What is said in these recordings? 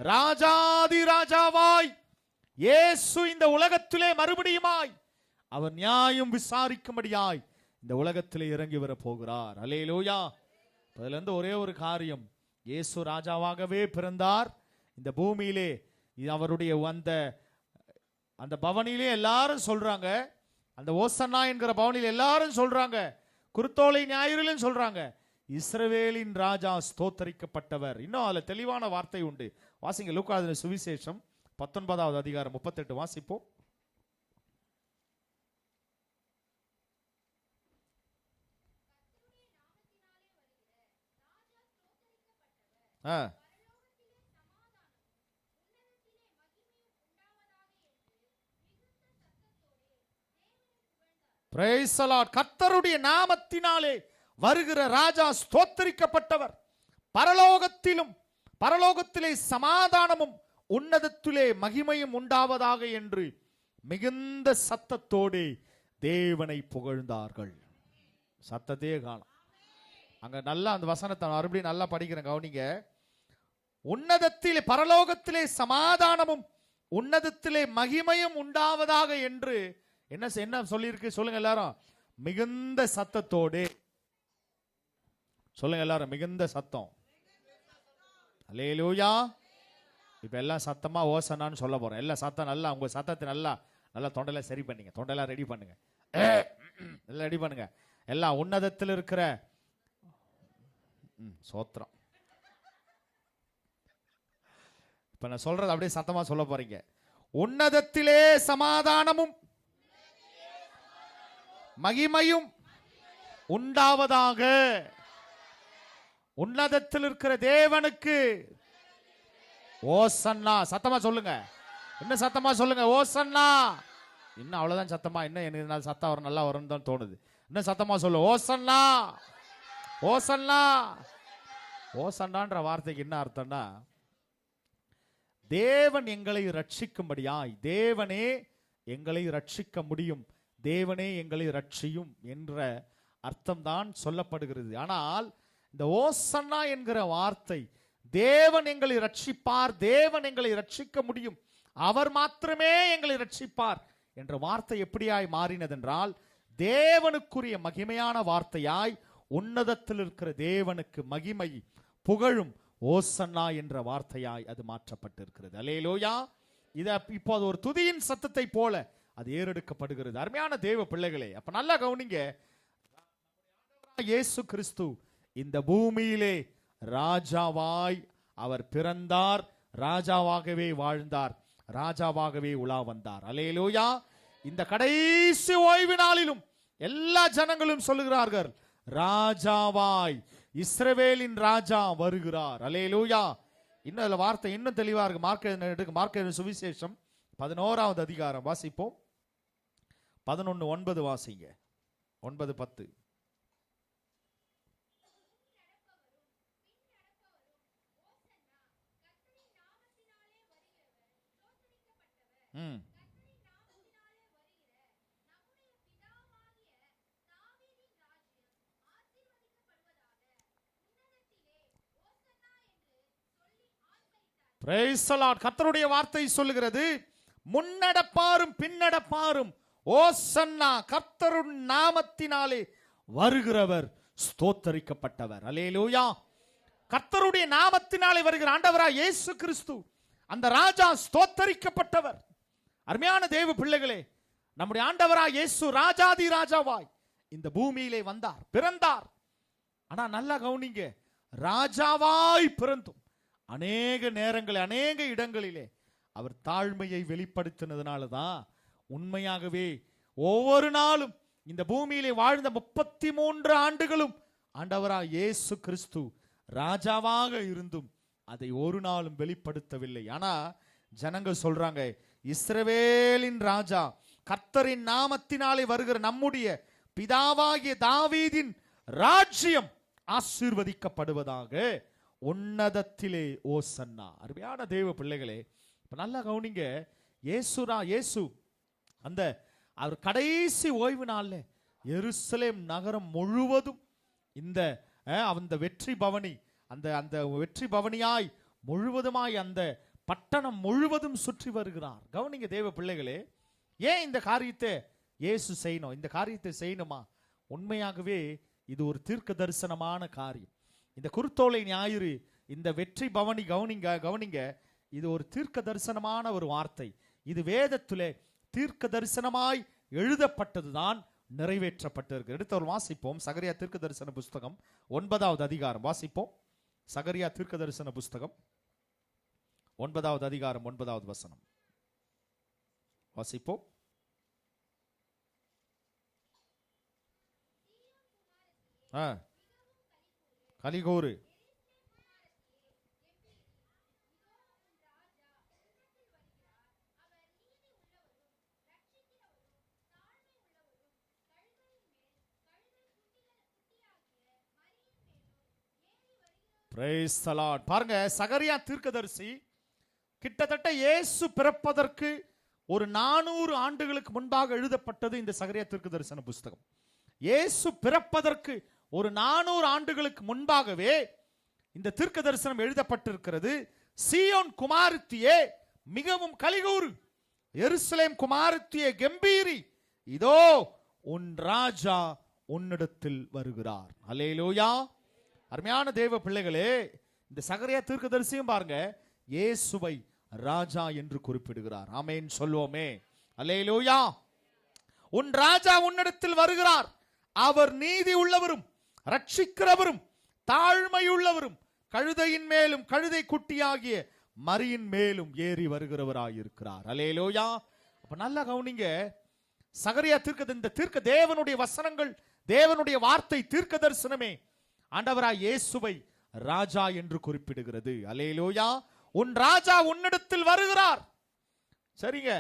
ராஜாதி ராஜாவாய் இயேசு இந்த உலகத்திலே மறுபடியுமாய் அவர் நியாயம் விசாரிக்கும்படியாய் இந்த உலகத்திலே இறங்கி வர போகிறார். அல்லேலூயா. அதுல இருந்து ஒரே ஒரு காரியம், இயேசு ராஜாவாகவே பிறந்தார் இந்த பூமியிலே. அவருடைய அந்த பவனிலே எல்லாரும் சொல்றாங்க, அந்த ஓசன்னா என்கிற பவனில் எல்லாரும் சொல்றாங்க, குருத்தோலை ஞாயிறிலும் சொல்றாங்க, இஸ்ரவேலின் ராஜா ஸ்தோத்தரிக்கப்பட்டவர். இன்னும் அதுல தெளிவான வார்த்தை உண்டு. வாசிங்க லூக்கா சுவிசேஷம் 19வது அதிகாரம் 38 வாசிப்போம். கர்த்தருடைய நாமத்தினாலே வருகிற ராஜா ஸ்தோத்தரிக்கப்பட்டவர். பரலோகத்திலே சமாதானமும் உன்னதத்திலே மகிமையும் உண்டாவதாக என்று மிகுந்த சத்தத்தோடு தேவனை புகழ்ந்தார்கள். சத்தத்தையே காணும். அங்க நல்லா அந்த வசனத்தை மறுபடியும் நல்லா படிக்கிறேன், கவனிங்க. உன்னதத்திலே பரலோகத்திலே சமாதானமும் உன்னதத்திலே மகிமையும் உண்டாவதாக என்று என்ன சொல்லியிருக்கு சொல்லுங்க எல்லாரும். மிகுந்த சத்தத்தோடு சொல்லுங்க எல்லாரும், மிகுந்த சத்தம். அல்லேலூயா. இப்ப எல்லாம் சத்தமா ஓசனான்னு சொல்ல போறேன். எல்லாம் சத்தம் நல்லா, உங்க சத்தத்தை நல்லா தொண்டையில சரி பண்ணீங்க, தொண்டையெல்லாம் ரெடி பண்ணுங்க, எல்லாம் ரெடி பண்ணுங்க. எல்லாம் உன்னதத்தில் இருக்கிற சோத்திரம். இப்ப நான் சொல்றது அப்படியே சத்தமா சொல்ல போறீங்க. உன்னதத்திலே சமாதானமும் மகிமையும் உண்டாவதாக. உன்னதத்தில் இருக்கிற தேவனுக்கு ஓசன்னா. சத்தமா சொல்லுங்க, இன்னும் சத்தமா சொல்லுங்க, ஓசன்னா. இன்னும் அவ்வளவுதான் சத்தமா, இன்னும் எனக்கு சத்தம் வரும், நல்லா வரும்னு தான் தோணுது. இன்னும் சத்தமா சொல்லு, ஓசன்னா ஓசன்னா. ஓசன்னான்ற வார்த்தைக்கு என்ன அர்த்தம்னா, தேவன் எங்களை ரட்சிக்கும்படியாய், தேவனே எங்களை ரட்சிக்க முடியும், தேவனே எங்களை ரட்சியும் என்ற அர்த்தம் தான் சொல்லப்படுகிறது. ஆனால் இந்த ஓசன்னா என்கிற வார்த்தை, தேவன் எங்களை ரட்சிப்பார், தேவன் எங்களை ரட்சிக்க முடியும், அவர் மாத்திரமே எங்களை ரட்சிப்பார் என்ற வார்த்தை எப்படியாய் மாறினதென்றால், தேவனுக்குரிய மகிமையான வார்த்தையாய், உன்னதத்தில் இருக்கிற தேவனுக்கு மகிமை புகழும் ஓசன்னா என்ற வார்த்தையாய் அது மாற்றப்பட்டிருக்கிறது. அல்லேலூயா. இத இப்போ அது ஒரு துதியின் சத்தத்தை போல அது ஏறெடுக்கப்படுகிறது. அருமையான தேவ பிள்ளைகளே, அப்ப நல்லா கவனிங்க. இயேசு கிறிஸ்து இந்த பூமியிலே ராஜாவாய் அவர் பிறந்தார், ராஜாவாகவே வாழ்ந்தார், ராஜாவாகவே உலா வந்தார். அல்லேலூயா. இந்த கடைசி ஓய்வு நாளிலும் எல்லா ஜனங்களும் சொல்லுகிறார்கள், ராஜாவாய் இஸ்ரவேலின் ராஜா வருகிறார். அல்லேலூயா. இன்னும் அதுல வார்த்தை இன்னும் தெளிவா இருக்கு. மார்க்கு சுவிசேஷம் 11வது அதிகாரம் வாசிப்போம். 11:9 வாசிங்க. 9:10. கர்த்தருடைய வார்த்தை சொல்லுகிறது, முன்னடப்பாரும் பின்னடப்பாரும் ஓசன்னா, கர்த்தருடைய நாமத்தினாலே வருகிறவர் ஸ்தோத்தரிக்கப்பட்டவர். அல்லேலூயா. கர்த்தருடைய நாமத்தினாலே வருகிற ஆண்டவராய் இயேசு கிறிஸ்து, அந்த ராஜா ஸ்தோத்தரிக்கப்பட்டவர். அருமையான தேவ பிள்ளைகளே, நம்முடைய ஆண்டவராய் இயேசு ராஜாதி ராஜாவாய் இந்த பூமியிலே வந்தார், பிறந்தார். ஆனா நல்லா கவனிங்க, ராஜாவாய் பிறந்தும் அநேக நேரங்களில் அநேக இடங்களிலே அவர் தாழ்மையை வெளிப்படுத்தினதுனால தான் உண்மையாகவே ஒவ்வொரு நாளும் இந்த பூமியிலே வாழ்ந்த 33 ஆண்டுகளும் ஆண்டவராய் இயேசு கிறிஸ்து ராஜாவாக இருந்தும் அதை ஒரு நாளும் வெளிப்படுத்தவில்லை. ஆனா ஜனங்க சொல்றாங்க, இஸ்ரவேலின் ராஜா, கர்த்தரின் நாமத்தினாலே வருகிற நம்முடைய பிதாவாகிய தாவீதின் ராஜ்யம் ஆசீர்வதிக்கப்படுவதாக, உன்னதத்திலே ஓசன்னா. அருமையான தேவ பிள்ளைகளே, இப்ப நல்லா கவனிங்க. இயேசு அந்த அவர் கடைசி ஓய்வு நாள்ல எருசலேம் நகரம் முழுவதும் அந்த வெற்றி பவனி, அந்த வெற்றி பவனியாய் முழுவதுமாய் அந்த பட்டணம் முழுவதும் சுற்றி வருகிறார். கவனிங்க தேவ பிள்ளைகளே, ஏன் இந்த காரியத்தை இயேசு செய்யணும்? இந்த காரியத்தை செய்யணுமா? உண்மையாகவே இது ஒரு தீர்க்க தரிசனமான காரியம். இந்த குருத்தோலை ஞாயிறு, இந்த வெற்றி பவனி, கவனிங்க, இது ஒரு தீர்க்க தரிசனமான ஒரு வார்த்தை. இது வேதத்திலே தீர்க்க தரிசனமாய் எழுதப்பட்டதுதான் நிறைவேற்றப்பட்டிருக்கு. எடுத்து ஒரு வாசிப்போம். சகரியா தீர்க்க தரிசன புஸ்தகம் 9வது அதிகாரம் வாசிப்போம். சகரியா தீர்க்க தரிசன புஸ்தகம் 9வது அதிகாரம் 9வது வசனம் வாசிப்போம். கலிகூறு, பாருங்க, சகரியா தீர்க்கதரிசி கிட்டத்தட்ட இயேசு பிறப்பதற்கு ஒரு 400 ஆண்டுகளுக்கு முன்பாக எழுதப்பட்டது இந்த சகரியா தீர்க்கதரிசன புஸ்தகம். இயேசு பிறப்பதற்கு ஒரு 400 ஆண்டுகளுக்கு முன்பாகவே இந்த தீர்க்க தரிசனம் எழுதப்பட்டிருக்கிறது. சீயோன் குமாரத்தியே மிகவும் கலிகூறு, எருசலேம் குமாரத்தியே கம்பீரி, இதோ உன் ராஜா உன்னிடத்தில் வருகிறார். அல்லேலூயா. அருமையான தேவ பிள்ளைகளே, இந்த சகரியா தீர்க்கதரிசியும் பாருங்க, இயேசுவை ராஜா என்று குறிப்பிடுகிறார். ஆமென் சொல்வோமே. அல்லேலூயா. உன் ராஜா உன்னிடத்தில் வருகிறார், அவர் நீதி உள்ளவரும் ரட்சிக்கிறவரும் தாழ்மையுள்ளவரும் கழுதையின் மேலும் கழுதை குட்டியாகிய மரியின் மேலும் ஏறி வருகிறவராயிருக்கிறார். அல்லேலூயா. அப்ப நல்லா கவனிங்க, சகரியா இந்த தீர்க்க தேவனுடைய வசனங்கள், தேவனுடைய வார்த்தை தீர்க்க தரிசனமே ஆண்டவராய் இயேசுவை ராஜா என்று குறிப்பிடுகிறது. அல்லேலூயா. உன் ராஜா உன்னிடத்தில் வருகிறார். சரிங்க,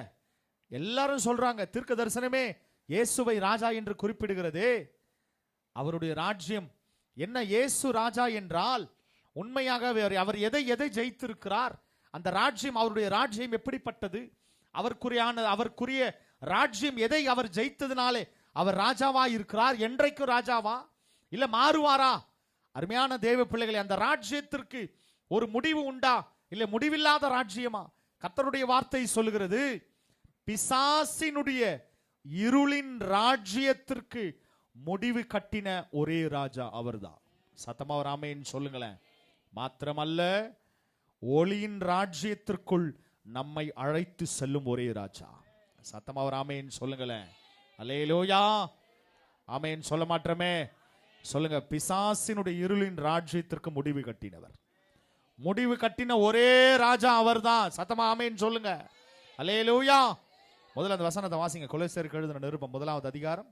எல்லாரும் சொல்றாங்க தீர்க்க தரிசனமே இயேசுவை ராஜா என்று குறிப்பிடுகிறது. அவருடைய ராஜ்யம் என்ன? இயேசு ராஜா என்றால் உண்மையாக அவர் எதை ஜெயித்திருக்கிறார்? அந்த ராஜ்யம், அவருடைய ராஜ்யம் எப்படிப்பட்டது? அவருக்குரிய ராஜ்யம் எதை அவர் ஜெயித்ததினாலே அவர் ராஜாவா இருக்கிறார்? என்றைக்கும் ராஜாவா இல்ல மாறுவாரா? அருமையான தேவ பிள்ளைகளே, அந்த ராஜ்யத்திற்கு ஒரு முடிவு உண்டா? இல்ல முடிவில்லாத ராஜ்யமா? கர்த்தருடைய வார்த்தை சொல்லுகிறது, பிசாசினுடைய இருளின் ராஜ்யத்திற்கு முடிவு கட்டின ஒரே ராஜா அவர்தான். சத்தமா ஒரு ஆமென் சொல்லுங்களேன். மாத்திரமல்ல, ஒளியின் ராஜ்யத்திற்குள் நம்மை அழைத்து செல்லும் ஒரே ராஜா. சத்தமா ஒரு ஆமென் சொல்லுங்களேன். அல்லேலூயா. ஆமென் சொல்ல மாட்டோமே. சொல்லுங்க, பிசாசினுடைய இருளின் ராஜ்யத்திற்கு முடிவு கட்டினவர், முடிவு கட்டின ஒரே ராஜா அவர்தான். சத்தமா ஆமென் சொல்லுங்க. அல்லேலூயா. முதல்ல அந்த வசனத்தை வாசிங்க. கொலோசியருக்கு எழுதின நிருபம் 1வது அதிகாரம்.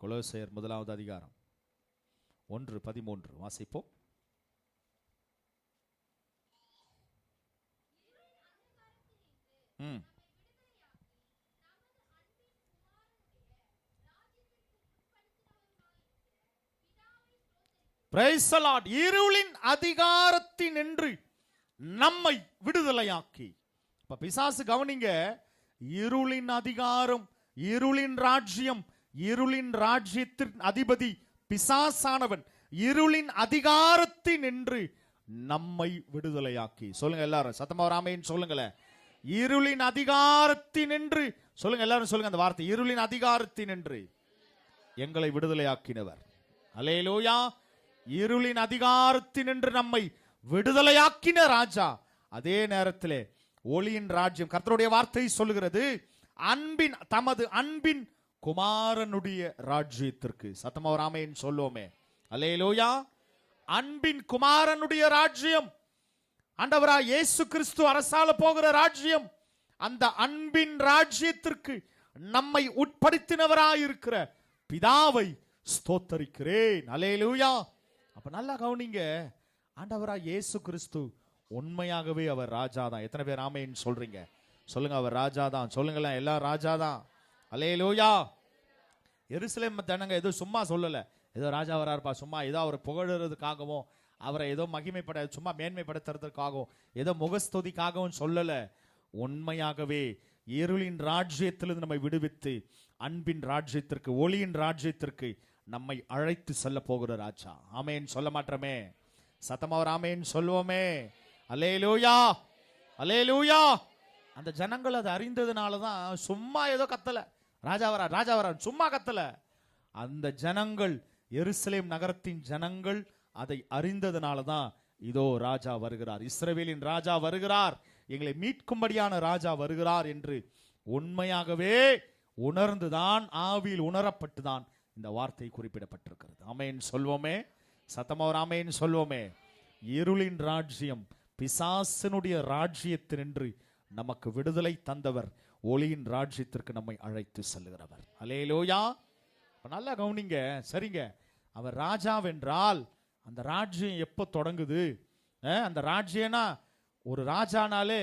கொலோசியர் 1வது அதிகாரம் 1:13 வாசிப்போம். Price the Lord. இருளின் அதிகாரத்தினின்று நம்மை விடுதலையாக்கி. இப்ப பிசாசு கவனிங்க, இருளின் அதிகாரம், இருளின் ராஜ்யம், இருளின் ராஜ்யத்தின் அதிபதி பிசாசானவன் இருளின் அதிகாரத்தினின்று நம்மை விடுதலையாக்கி. சொல்லுங்க எல்லாரும் சத்தமா ஒரு ஆமென் சொல்லுங்களேன். இருளின் அதிகாரத்தினின்று சொல்லுங்க எல்லாரும் சொல்லுங்க அந்த வார்த்தை, இருளின் அதிகாரத்தினின்று எங்களை விடுதலையாக்கினவர். அல்லேலூயா. இருளின் அதிகாரத்தினின்று நம்மை விடுதலையாக்கின ராஜா. அதே நேரத்திலே ஒளியின் ராஜ்யம், கர்த்தருடைய வார்த்தை சொல்லுகிறது, தமது அன்பின் குமாரனுடைய ராஜ்யத்திற்கு. சத்தமா ஒரு ஆமென் சொல்லுவோமே. அல்லேலூயா. அன்பின் குமாரனுடைய ராஜ்யம், ஆண்டவராய் இயேசு கிறிஸ்து அரசாள போகிற ராஜ்யம். அந்த அன்பின் ராஜ்யத்திற்கு நம்மை உட்படுத்தினவராயிருக்கிற பிதாவை ஸ்தோத்தரிக்கிறேன். அல்லேலூயா. அப்ப நல்லா கவனிங்க, ஆண்டவராய் இயேசு கிறிஸ்து உண்மையாகவே அவர் ராஜா தான். எத்தனை பேர் ஆமென் சொல்றீங்க? சொல்லுங்க, அவர் ராஜா தான். சொல்லுங்களேன், எல்லாம் ராஜா தான். அல்லேலூயா. எருசலேம் ஜனங்க ஏதோ சும்மா சொல்லல, ஏதோ ராஜா வராருப்பா சும்மா ஏதோ அவரை புகழறதுக்காகவும் அவரை ஏதோ மகிமைப்பட சும்மா மேன்மைப்படுத்துறதுக்காகவும் ஏதோ முகஸ்துதிக்காகவும் சொல்லல. உண்மையாகவே இருளின் ராஜ்யத்திலிருந்து நம்மை விடுவித்து அன்பின் ராஜ்யத்திற்கு, ஒளியின் ராஜ்யத்திற்கு நம்மை அழைத்து செல்ல போகிற ராஜா. ஆமென் சொல்ல மாட்டோமே. சத்தமா ஒரு ஆமென் சொல்லுவோமே. அல்லேலூயா, அல்லேலூயா. அந்த ஜனங்கள் அதை அறிந்ததுனால தான் சும்மா ஏதோ கத்தல, ராஜா வரார் ராஜா வரார், சும்மா கத்தல. அந்த ஜனங்கள், எருசலேம் நகரத்தின் ஜனங்கள் அதை அறிந்ததுனால தான் இதோ ராஜா வருகிறார், இஸ்ரவேலின் ராஜா வருகிறார், எங்களை மீட்கும்படியான ராஜா வருகிறார் என்று உண்மையாகவே உணர்ந்துதான், ஆவியில் உணரப்பட்டுதான் இந்த வார்த்தை குறிப்பிடப்பட்டிருக்கிறது. ஆமென் சொல்வோமே. சத்தமா ஒரு ஆமென் சொல்வோமே. இருளின் ராஜ்யம், பிசாசனுடைய ராஜ்யத்தினின்று நமக்கு விடுதலை தந்தவர், ஒளியின் ராஜ்யத்திற்கு நம்மை அழைத்து செல்லுகிறவர். அல்லேலூயா. நல்லா கவனிங்க. சரிங்க, அவர் ராஜாவென்றால் அந்த ராஜ்யம் எப்போ தொடங்குது? அந்த ராஜ்யம்னா, ஒரு ராஜானாலே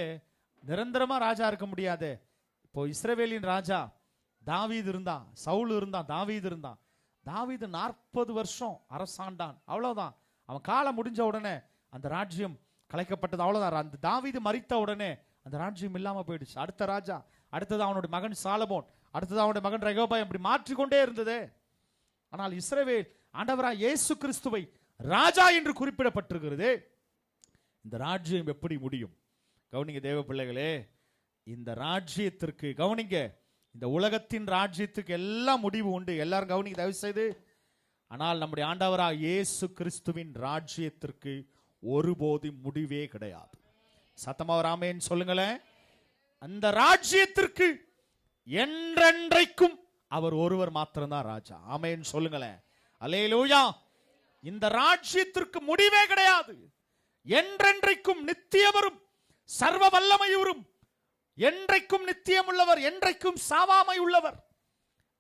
நிரந்தரமா ராஜா இருக்க முடியாது. இப்போ இஸ்ரவேலின் ராஜா தாவீது இருந்தான், சவுல் இருந்தான், தாவீது இருந்தான். தாவீது 40 வருஷம் அரசாண்டான், அவ்வளவுதான். அவன் காலம் முடிஞ்ச உடனே அந்த ராஜ்யம் கலைக்கப்பட்டது, அவ்வளவுதான். அந்த தாவீது மரித்த உடனே அந்த ராஜ்யம் இல்லாம போயிடுச்சு. அடுத்த ராஜா, அடுத்தது அவனுடைய மகன் சாலமோன், அடுத்தது அவனுடைய மகன் ரெகோபாம், இப்படி மாற்றிக்கொண்டே இருந்தது. ஆனால் இஸ்ரவேல் ஆண்டவராய் இயேசு கிறிஸ்துவை ராஜா என்று குறிப்பிடப்பட்டிருக்கிறது. இந்த ராஜ்யம் எப்படி முடியும்? கவனிங்க தேவ பிள்ளைகளே, இந்த ராஜ்யத்திற்கு கவனிங்க, இந்த உலகத்தின் ராஜ்யத்துக்கு எல்லாம் முடிவு உண்டு. எல்லாரும் கவனிங்க தயவு செய்து. ஆனால் நம்முடைய ஆண்டவராய் இயேசு கிறிஸ்துவின் ராஜ்யத்திற்கு ஒருபோதும் முடிவே கிடையாது. சத்தமா ஒரு ஆமென் சொல்லுங்களேன். அந்த ராஜ்யத்திற்கு என்றென்றைக்கும் அவர் ஒருவர் மாத்திரம்தான் ராஜா. ஆமென் சொல்லுங்களேன். அல்லேலூயா. இந்த ராஜ்யத்திற்கு முடிவே கிடையாது. என்றென்றைக்கும் நித்தியவரும் சர்வ வல்லமையுறும், என்றைக்கும் நித்தியம் உள்ளவர், என்றைக்கும் சாவாமை உள்ளவர்,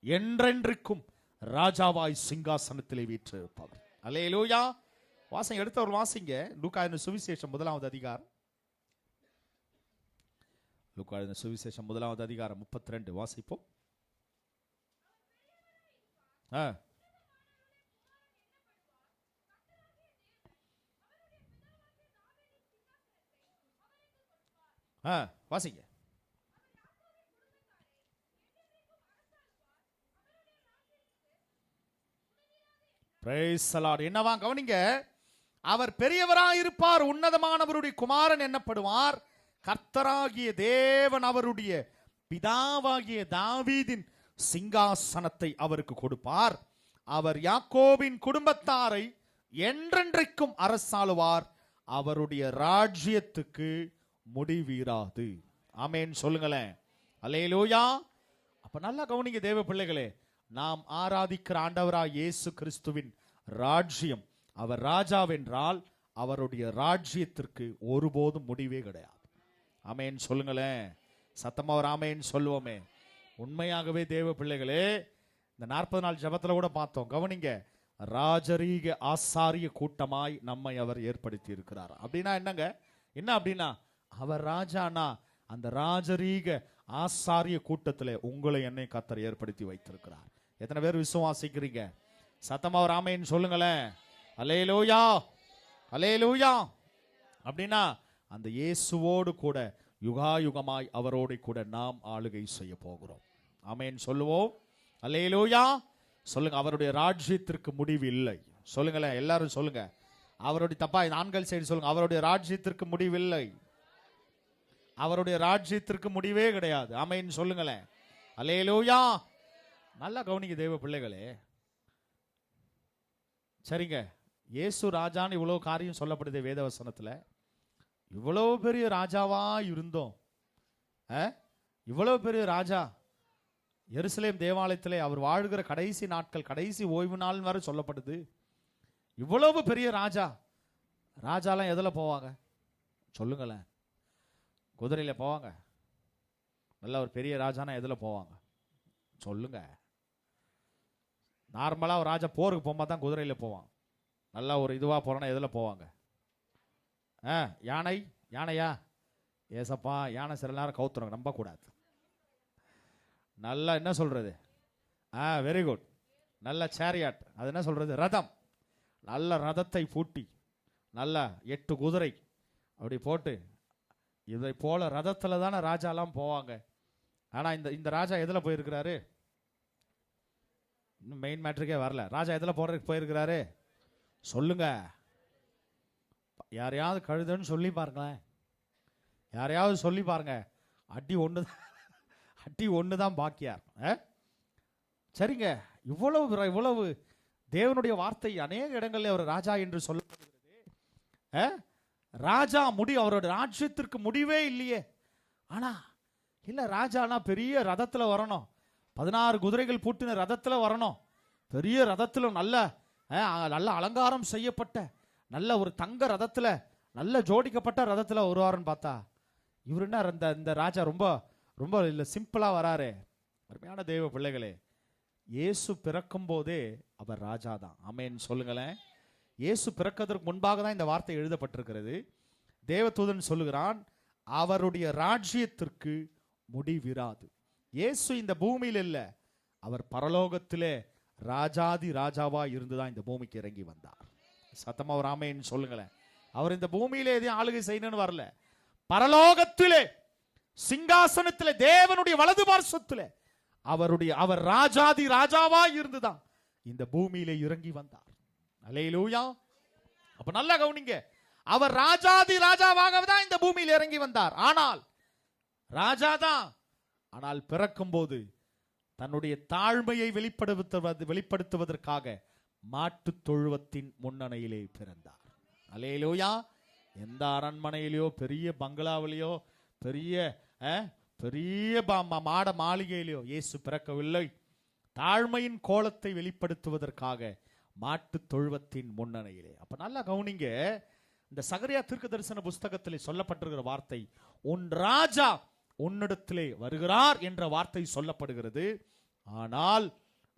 என்றென்றைக்கும் ராஜாவாய் சிங்காசனத்திலே வீற்றிருப்பவர். அல்லேலூயா. வாசம் எடுத்தவர் வாசிங்க. லூக்கா சுவிசேஷம் 1வது அதிகாரம், லூக்கா சுவிசேஷம் 1வது அதிகாரம் 32 வாசிப்போம். வாசிங்க. என்னவா கவனிங்க. அவர் பெரியவராயிருப்பார், உன்னதமானவருடைய குமாரன் என்னப்படுவார், கர்த்தராகிய தேவன் அவருடைய பிதாவாகிய தாவீதின் சிங்காசனத்தை அவருக்கு கொடுப்பார். அவர் யாக்கோபின் குடும்பத்தாரை என்றென்றைக்கும் அரசாளுவார், அவருடைய ராஜ்யத்துக்கு முடிவீராது. ஆமென் சொல்லுங்களேன். அல்லேலூயா. அப்ப நல்லா கவனிங்க தேவ பிள்ளைகளே, நாம் ஆராதிக்கிற ஆண்டவராய் இயேசு கிறிஸ்துவின் ராஜ்யம், அவர் ராஜாவென்றால் அவருடைய ராஜ்யத்திற்கு ஒருபோதும் முடிவே கிடையாது. ஆமென் சொல்லுங்களேன். சத்தமா ஒரு ஆமென் சொல்லுவோமே. உண்மையாகவே தேவ பிள்ளைகளே, இந்த 40 நாள் ஜெபத்துல கூட பார்த்தோம். கவனிங்க, ராஜரீக ஆசாரிய கூட்டமாய் நம்மை அவர் ஏற்படுத்தி இருக்கிறார். அப்படின்னா என்னங்க? என்ன அப்படின்னா, அவர் ராஜானா அந்த ராஜரீக ஆசாரிய கூட்டத்தில் உங்களை என்னை கர்த்தர் ஏற்படுத்தி வைத்திருக்கிறார். எத்தனை பேர் விசுவாசிக்கிறீங்க? சத்தமா ஒரு ஆமென் சொல்லுங்களேன். அல்லேலூயா, அல்லேலூயா. அப்படின்னா அந்த இயேசுவோடு கூட யுகாயுகமாய் அவரோடு கூட நாம் ஆளுகை செய்ய போகிறோம். ஆமென் சொல்லுவோம். அல்லேலூயா சொல்லுங்க. அவருடைய ராஜ்யத்திற்கு முடிவு இல்லை. சொல்லுங்களேன், எல்லாரும் சொல்லுங்க. அவருடைய தப்பா ஆண்கள் சைடு சொல்லுங்க. அவருடைய ராஜ்யத்திற்கு முடிவில்லை. அவருடைய ராஜ்யத்திற்கு முடிவே கிடையாது. ஆமென் சொல்லுங்களேன். அல்லேலூயா. நல்லா கவனிங்க தேவ பிள்ளைகளே. சரிங்க, இயேசு ராஜான்னு இவ்வளவு காரியம் சொல்லப்படுது வேதவசனத்துல. இவ்வளவு பெரிய ராஜாவா இருந்தோம். இவ்வளவு பெரிய ராஜா எருசலேம் தேவாலயத்திலே அவர் வாழ்கிற கடைசி நாட்கள், கடைசி ஓய்வு நாள் வரை சொல்லப்படுது. இவ்வளவு பெரிய ராஜா, ராஜாலாம் எதுல போவாங்க சொல்லுங்களேன்? குதிரையில போவாங்க. நல்ல ஒரு பெரிய ராஜானா எதுல போவாங்க சொல்லுங்க? நார்மலா ஒரு ராஜா போருக்கு போகும்போது தான் குதிரையில போவான். நல்லா ஒரு இதுவா போறோன்னா எதுல போவாங்க? யானை. யானையா? ஏசப்பா, யானை சில நேரம் கவுத்துறோம், நம்ப கூடாது. நல்லா என்ன சொல்றது? Very good. நல்ல சேரியாட், அது என்ன சொல்றது? ரதம். நல்ல ரதத்தை பூட்டி நல்ல 8 குதிரை அப்படி போட்டு, இதை போல ரதத்துல தானே ராஜாலாம் போவாங்க. ஆனா இந்த ராஜா எதுல போயிருக்கிறாரு? இன்னும் மெயின் மேட்ருக்கே வரல. ராஜா எதுல போறதுக்கு போயிருக்கிறாரு சொல்லுங்க? யாரையாவது கழுதைன்னு சொல்லி பாருங்களேன், யாரையாவது சொல்லி பாருங்க, அடி ஒன்று தான் பாக்கியார். சரிங்க, இவ்வளவு தேவனுடைய வார்த்தை அநேக இடங்களில் அவர் ராஜா என்று சொல்லப்படுகிறது. ராஜா அவரோட ராஜ்யத்திற்கு முடிவே இல்லையே. ஆனா இல்ல, ராஜானா பெரிய ரதத்துல வரணும், 16 குதிரைகள் பூட்டின ரதத்துல வரணும், பெரிய ரதத்துல நல்ல அலங்காரம் செய்யப்பட்ட நல்ல ஒரு தங்க ரதத்துல நல்ல ஜோடிக்கப்பட்ட ரதத்துல வருவாருன்னு பார்த்தா இவர் என்ன இந்த ராஜா ரொம்ப ரொம்ப இல்ல சிம்பிளா வராரு. அருமையான தேவ பிள்ளைகளே, இயேசு பிறக்கும் போதே அவர் ராஜா தான். ஆமென் சொல்லுங்களேன். இயேசு பிறக்கிறதுக்கு முன்பாக தான் இந்த வார்த்தை எழுதப்பட்டிருக்கிறது. தேவதூதன் சொல்லுகிறான், அவருடைய ராஜ்யத்திற்கு முடிவிராது. இயேசு இந்த பூமியில் இல்ல, அவர் பரலோகத்திலே ராஜாதி ராஜாவா இருந்துதான் இந்த பூமிக்கு இறங்கி வந்தார். சத்தமா ஒரு ஆமென் சொல்லுங்களேன். அவர் இந்த பூமியிலே எதையும் ஆளுகை செய்யணும்னு வரல, பரலோகத்திலே சிங்காசனத்திலே தேவனுடைய வலது பார்சத்திலே அவர் ராஜாதி ராஜாவா இருந்துதான் இந்த பூமியிலே இறங்கி வந்தார். அல்லேலூயா. அப்ப நல்லா கவனிங்க, அவர் ராஜாதி ராஜாவாக தான் இந்த பூமியில் இறங்கி வந்தார். ஆனால் ராஜாதான், ஆனால் பிறக்கும் போது தன்னுடைய தாழ்மையை வெளிப்படுத்துவதற்காக மாட்டு தொழுவத்தின் முன்னணையிலே பிறந்தார். அல்லேலூயா. எந்த அரண்மனையிலையோ பெரிய பங்களாவிலையோ பெரிய மாட மாளிகையிலையோ இயேசு பிறக்கவில்லை. தாழ்மையின் கோலத்தை வெளிப்படுத்துவதற்காக மாட்டு தொழுவத்தின் முன்னணையிலே. அப்ப நல்லா கவனிங்க, இந்த சகரியா தீர்க்க தரிசன புஸ்தகத்திலே சொல்லப்பட்டிருக்கிற வார்த்தை, உன் ராஜா உன்னிடத்திலே வருகிறார் என்ற வார்த்தை சொல்லப்படுகிறது. ஆனால்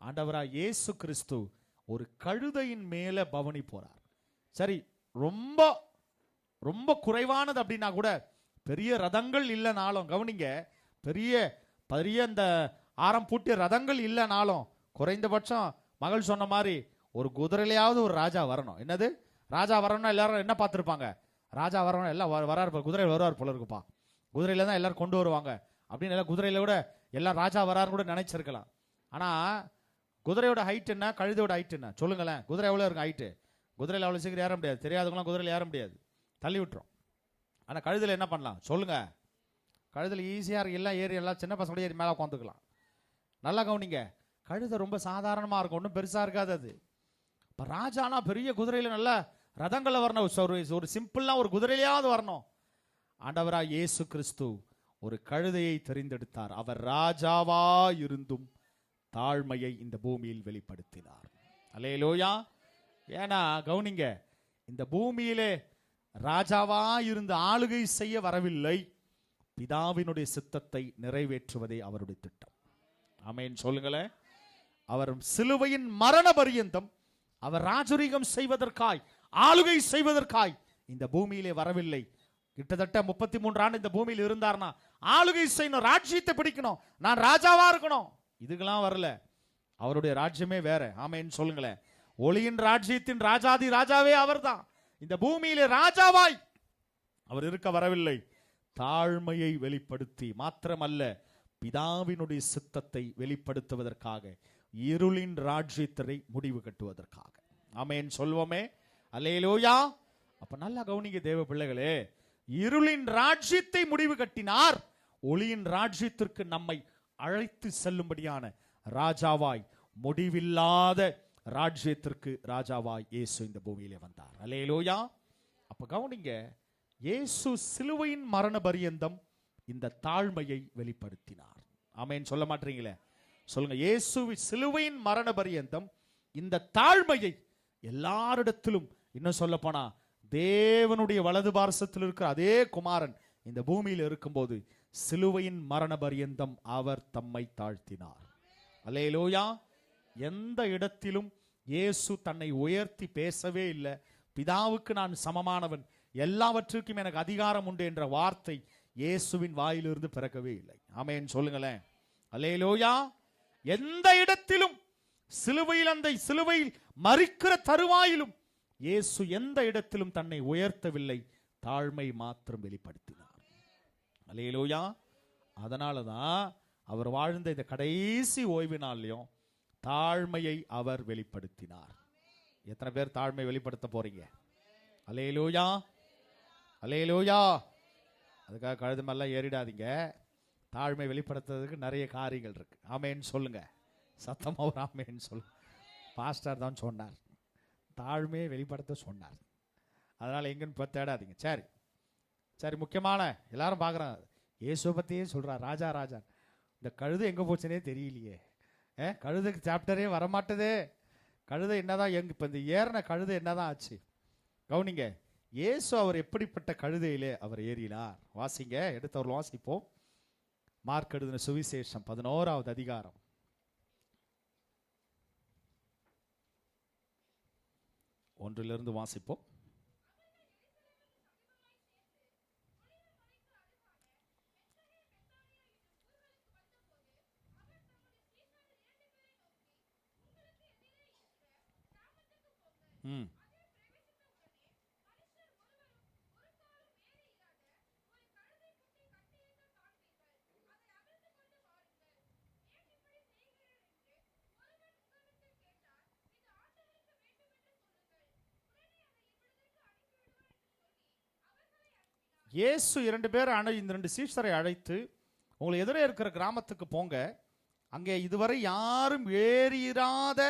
ஆண்டவராய் இயேசு கிறிஸ்து ஒரு கழுதையின் மேல பவனி போறார். சரி, ரொம்ப ரொம்ப குறைவானது அப்படின்னா கூட, பெரிய ரதங்கள் இல்லைனாலும் கவனிங்க, பெரிய பெரிய இந்த ஆரம் பூட்டிய ரதங்கள் இல்லைனாலும் குறைந்தபட்சம் மகள் சொன்ன மாதிரி ஒரு குதிரையிலையாவது ஒரு ராஜா வரணும். என்னது ராஜா வரணும்னா எல்லாரும் என்ன பார்த்துருப்பாங்க, ராஜா வரணும் எல்லாம் வராரு, குதிரையில் வருவார் போல இருக்குப்பா, குதிரையில தான் எல்லாரும் கொண்டு வருவாங்க அப்படின்னு எல்லாம் குதிரையில கூட எல்லாம் ராஜா வராரு கூட நினைச்சிருக்கலாம். ஆனா குதிரையோட ஹைட் என்ன, கழுதையோட ஹைட் என்ன சொல்லுங்களேன். குதிரை எவ்வளவு இருக்கும் ஹைட்டு? குதிரையில் அவ்வளவு சீக்கிரம் ஏற முடியாது, தெரியாதவங்களாம் குதிரையில் ஏற முடியாது, தள்ளி விட்டுரும். ஆனா கழுதையில் என்ன பண்ணலாம் சொல்லுங்க, கழுதையில் ஈஸியா இருக்கு, எல்லாம் ஏறி எல்லாம் சின்ன பசங்க ஏறி மேலே உட்காந்துக்கலாம். நல்லா கவனிங்க, கழுதை ரொம்ப சாதாரணமா இருக்கும், ஒன்றும் பெருசா இருக்காது. அது இப்போ ராஜானா பெரிய குதிரையில நல்ல ரதங்களை வரணும், ஒரு சிம்பிளா ஒரு குதிரையிலாவது வரணும். ஆண்டவராய் இயேசு கிறிஸ்து ஒரு கழுதையை தெரிந்தெடுத்தார். அவர் ராஜாவா இருந்தும் தாழ்மையை இந்த பூமியில் வெளிப்படுத்தினார். அல்லேலூயா. ஏன்னா கவனிங்க, இந்த பூமியிலே ராஜாவா இருந்து ஆளுகை செய்ய வரவில்லை, பிதாவினுடைய சித்தத்தை நிறைவேற்றுவதே அவருடைய திட்டம். ஆமென் சொல்லுங்களேன். அவர் சிலுவையின் மரண பரியந்தம் அவர் ராஜரீகம் செய்வதற்காய் ஆளுகை செய்வதற்காய் இந்த பூமியிலே வரவில்லை. கிட்டத்தட்ட 33 ஆண்டு இந்த பூமியில் இருந்தார்னா ஆளுகை செய்யணும், ராஜ்யத்தை பிடிக்கணும், நான் ராஜாவா இருக்கணும், இதுக்கெல்லாம் வரல. அவருடைய ராஜ்யமே வேற. ஆமென் சொல்லுங்களேன். ஒளியின் ராஜ்யத்தின் ராஜாதி ராஜாவே அவர்தான். இந்த பூமியிலே ராஜாவாய் அவர் இருக்க வரவில்லை, தாழ்மையை வெளிப்படுத்தி மாத்திரமல்ல, பிதாவினுடைய சித்தத்தை வெளிப்படுத்துவதற்காக, இருளின் ராஜ்யத்தை முடிவு கட்டுவதற்காக. ஆமென் சொல்வோமே. அல்லேலூயா. அப்ப நல்லா கவனிங்க தேவ பிள்ளைகளே, இருளின் ராஜ்யத்தை முடிவு கட்டினார், ஒளியின் ராஜ்யத்திற்கு நம்மை அழைத்து செல்லும்படியான ராஜாவாய், முடிவில்லாத ராஜ்யத்திற்கு ராஜாவாய் இயேசு இந்த பூமியிலே வந்தார். அல்லேலூயா. அப்ப கவனிங்க, இயேசு சிலுவையின் மரண பரியந்தம் இந்த தாழ்மையை வெளிப்படுத்தினார். ஆமென் சொல்ல மாட்டீங்களே, சொல்லுங்க. இயேசு சிலுவையின் மரண பரியந்தம் இந்த தாழ்மையை எல்லாரிடத்திலும், இன்னும் சொல்ல போனா தேவனுடைய வலது பார்சத்தில் இருக்கிற அதே குமாரன் இந்த பூமியில் இருக்கும்போது சிலுவையின் மரண பரியந்தம் அவர் தம்மை தாழ்த்தினார். அல்லேலூயா. எந்த இடத்திலும் இயேசு தன்னை உயர்த்தி பேசவே இல்லை. பிதாவுக்கு நான் சமமானவன், எல்லாவற்றுக்கும் எனக்கு அதிகாரம் உண்டு என்ற வார்த்தை இயேசுவின் வாயிலிருந்து பிறக்கவே இல்லை. ஆமென் சொல்லுங்களேன். அல்லேலூயா. எந்த இடத்திலும் சிலுவையில், அந்த சிலுவையில் மரிக்கிற தருவாயிலும் இயேசு எந்த இடத்திலும் தன்னை உயர்த்தவில்லை, தாழ்மை மாத்திரம் வெளிப்படுத்தினார். அல்லேலூயா. அதனாலதான் அவர் வாழ்ந்த இந்த கடைசி ஓய்வு நாள்லயும் தாழ்மையை அவர் வெளிப்படுத்தினார். எத்தனை பேர் தாழ்மை வெளிப்படுத்த போறீங்க? அல்லேலூயா. அல்லேலூயா. அதுக்காக கழுது மேலாம் ஏறிடாதீங்க. தாழ்மை வெளிப்படுத்துறதுக்கு நிறைய காரியங்கள் இருக்கு. ஆமேன்னு சொல்லுங்க. சத்தமா ஒரு ஆமேன்னு சொல்லுங்க. பாஸ்டர் தான் சொன்னார், தாழ்மையை வெளிப்படுத்த சொன்னார். அதனால எங்கன்னு தேடாதீங்க. சரி சரி, முக்கியமான எல்லாரும் பார்க்குறாங்க, இயேசுவை பற்றியே சொல்கிறார், ராஜா ராஜா. இந்த கழுது எங்கே போச்சுனே தெரியலையே, கழுதுக்கு சாப்டரே வரமாட்டதே. கழுதை என்னதான் இப்போ இந்த ஏறின கழுதை என்னதான் ஆச்சு? கவனிங்க, இயேசு அவர் எப்படிப்பட்ட கழுதையிலே அவர் ஏறினார்? வாசிங்க, எடுத்தவர் வாசிப்போம். மார்க் எழுதின சுவிசேஷம் 11வது அதிகாரம் 1 வாசிப்போம். இயேசு 2 பேர் இந்த 2 சீஷரை அழைத்து, உங்களை எதிரே இருக்கிற கிராமத்துக்கு போங்க, அங்கே இதுவரை யாரும் ஏறிராத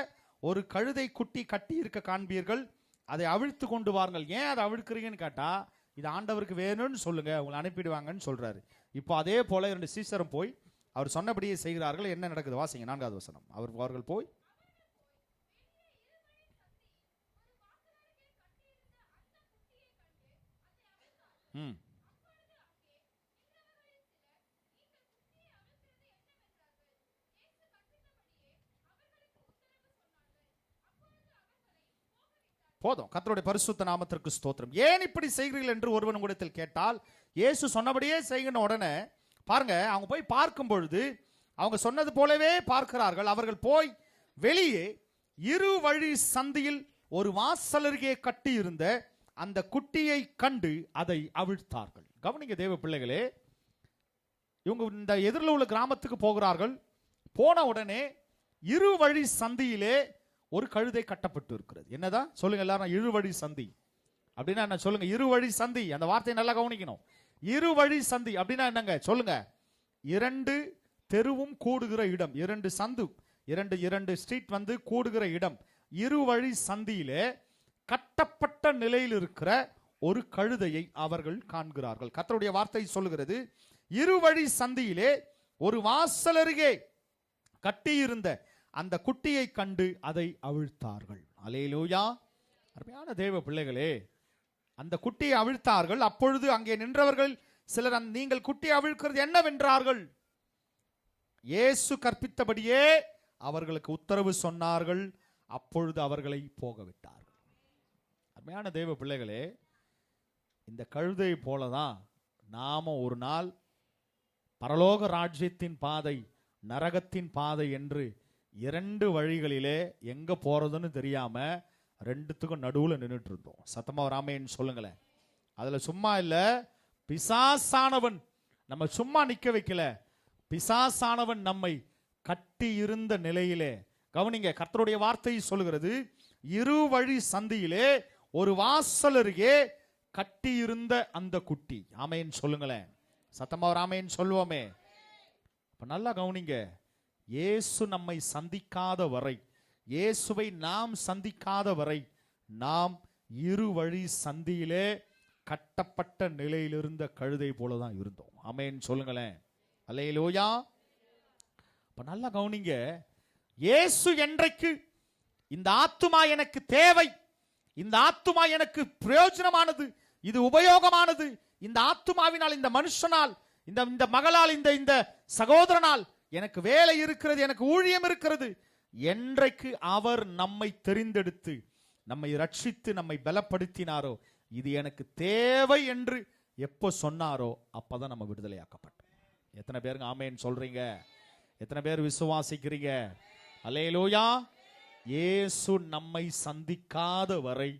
ஒரு கழுதை குட்டி கட்டி இருக்க காண்பீர்கள், அதை அவிழ்த்து கொண்டு வாருங்கள். ஏன் அதை அவிழ்க்கிறீங்கன்னு கேட்டா, இது ஆண்டவருக்கு வேணும்னு சொல்லுங்க, உங்களை அனுப்பிடுவாங்கன்னு சொல்றாரு. இப்போ அதே போல 2 சீஷரும் போய் அவர் சொன்னபடியே செய்கிறார்கள். என்ன நடக்குது? வாசிங்க 4வது வசனம். அவர்கள் போய் போதும். கர்த்தருடைய பரிசுத்த நாமத்திற்கு ஸ்தோத்திரம். ஏன் இப்படி செய்கிறீர்கள் என்று ஒருவன் உங்களிடத்தில் கேட்டால், இயேசு சொன்னபடியே செய்கிற உடனே பாருங்க, அவங்க போய் பார்க்கும் பொழுது அவங்க சொன்னது போலவே பார்க்கிறார்கள். அவர்கள் போய் வெளியே இரு வழி சந்தியில் ஒரு வாசலருகே கட்டி இருந்த அந்த குட்டியை கண்டு அதை அவிழ்த்தார்கள். கவனிங்க தேவ பிள்ளைகளே, இவங்க இந்த எதிரில் உள்ள கிராமத்துக்கு போகிறார்கள். போன உடனே இரு வழி சந்தியிலே ஒரு கழுதை கட்டப்பட்டு இருக்கிறது. என்னதான் சொல்லுங்க எல்லாரும்? இருவழி சந்தி அப்படின்னா என்ன சொல்லுங்க? இருவழி சந்தி, அந்த வார்த்தையை நல்லா கவனிக்கணும். இருவழி சந்தி அப்படின்னா என்னங்க சொல்லுங்க? 2 தெருவும் கூடுகிற இடம், 2 சந்து, 2 ஸ்ட்ரீட் வந்து கூடுகிற இடம். இருவழி சந்தியிலே கட்டப்பட்ட நிலையில் இருக்கிற ஒரு கழுதையை அவர்கள் காண்கிறார்கள். கர்த்தருடைய வார்த்தை சொல்லுகிறது, இருவழி சந்தியிலே ஒரு வாசல் அருகே கட்டியிருந்த அந்த குட்டியை கண்டு அதை அவிழ்த்தார்கள். அல்லேலூயா. அருமையான தேவ பிள்ளைகளே, அந்த குட்டியை அவிழ்த்தார்கள். அப்பொழுது அங்கே நின்றவர்கள் சிலர், நீங்கள் குட்டியை அவிழ்க்கிறது என்னவென்றார்கள். இயேசு கற்பித்தபடியே அவர்களுக்கு உத்தரவு சொன்னார்கள். அப்பொழுது அவர்களை போக விட்டார்கள். அருமையான தேவ பிள்ளைகளே, இந்த கழுதை போலதான் நாம ஒரு நாள் பரலோக ராஜ்யத்தின் பாதை, நரகத்தின் பாதை என்று 2 வழிகளிலே எங்க போறதுன்னு தெரியாம 2த்துக்கும் நடுவில் நின்றுட்டு இருந்தோம். சத்தமா ராமேன்னு சொல்லுங்களேன். அதுல சும்மா இல்ல, பிசாசானவன் நம்ம சும்மா நிக்க வைக்கல. பிசாசானவன் நம்மை கட்டி இருந்த நிலையிலே, கவனிங்க, கர்த்தருடைய வார்த்தை சொல்லுகிறது, இரு வழி சந்தியிலே ஒரு வாசல் அருகே கட்டி இருந்த அந்த குட்டி. ஆமேன்னு சொல்லுங்களேன். சத்தமா ராமேன்னு சொல்லுவோமே. இப்ப நல்லா கவனிங்க, இயேசு நம்மை சந்திக்காத வரை, இயேசுவை நாம் சந்திக்காத வரை நாம் இரு வழி சந்தியிலே கட்டப்பட்ட நிலையிலிருந்த கழுதை போலதான் இருந்தோம். ஆமென் சொல்லுங்களேன். அல்லேலூயா. இப்ப நல்லா கவனிங்க, இயேசு என்றைக்கு இந்த ஆத்துமா எனக்கு தேவை, இந்த ஆத்துமா எனக்கு பிரயோஜனமானது, இது உபயோகமானது, இந்த ஆத்துமாவினால், இந்த மனுஷனால், இந்த மகளால், இந்த சகோதரனால் எனக்கு வேலை இருக்கிறது, எனக்கு ஊழியம் இருக்கிறது என்றைக்கு அவர் நம்மை தெரிந்தெடுத்து நம்மை ரட்சித்து நம்மை பலப்படுத்தினாரோ, இது எனக்கு தேவை என்று எப்போ சொன்னாரோ அப்பதான் நம்ம விடுதலையாக்கப்பட்டோம். எத்தனை பேருங்க ஆமேன்னு சொல்றீங்க? எத்தனை பேர் விசுவாசிக்கிறீங்க? அல்லேலூயா. இயேசு நம்மை சந்திக்காத வரை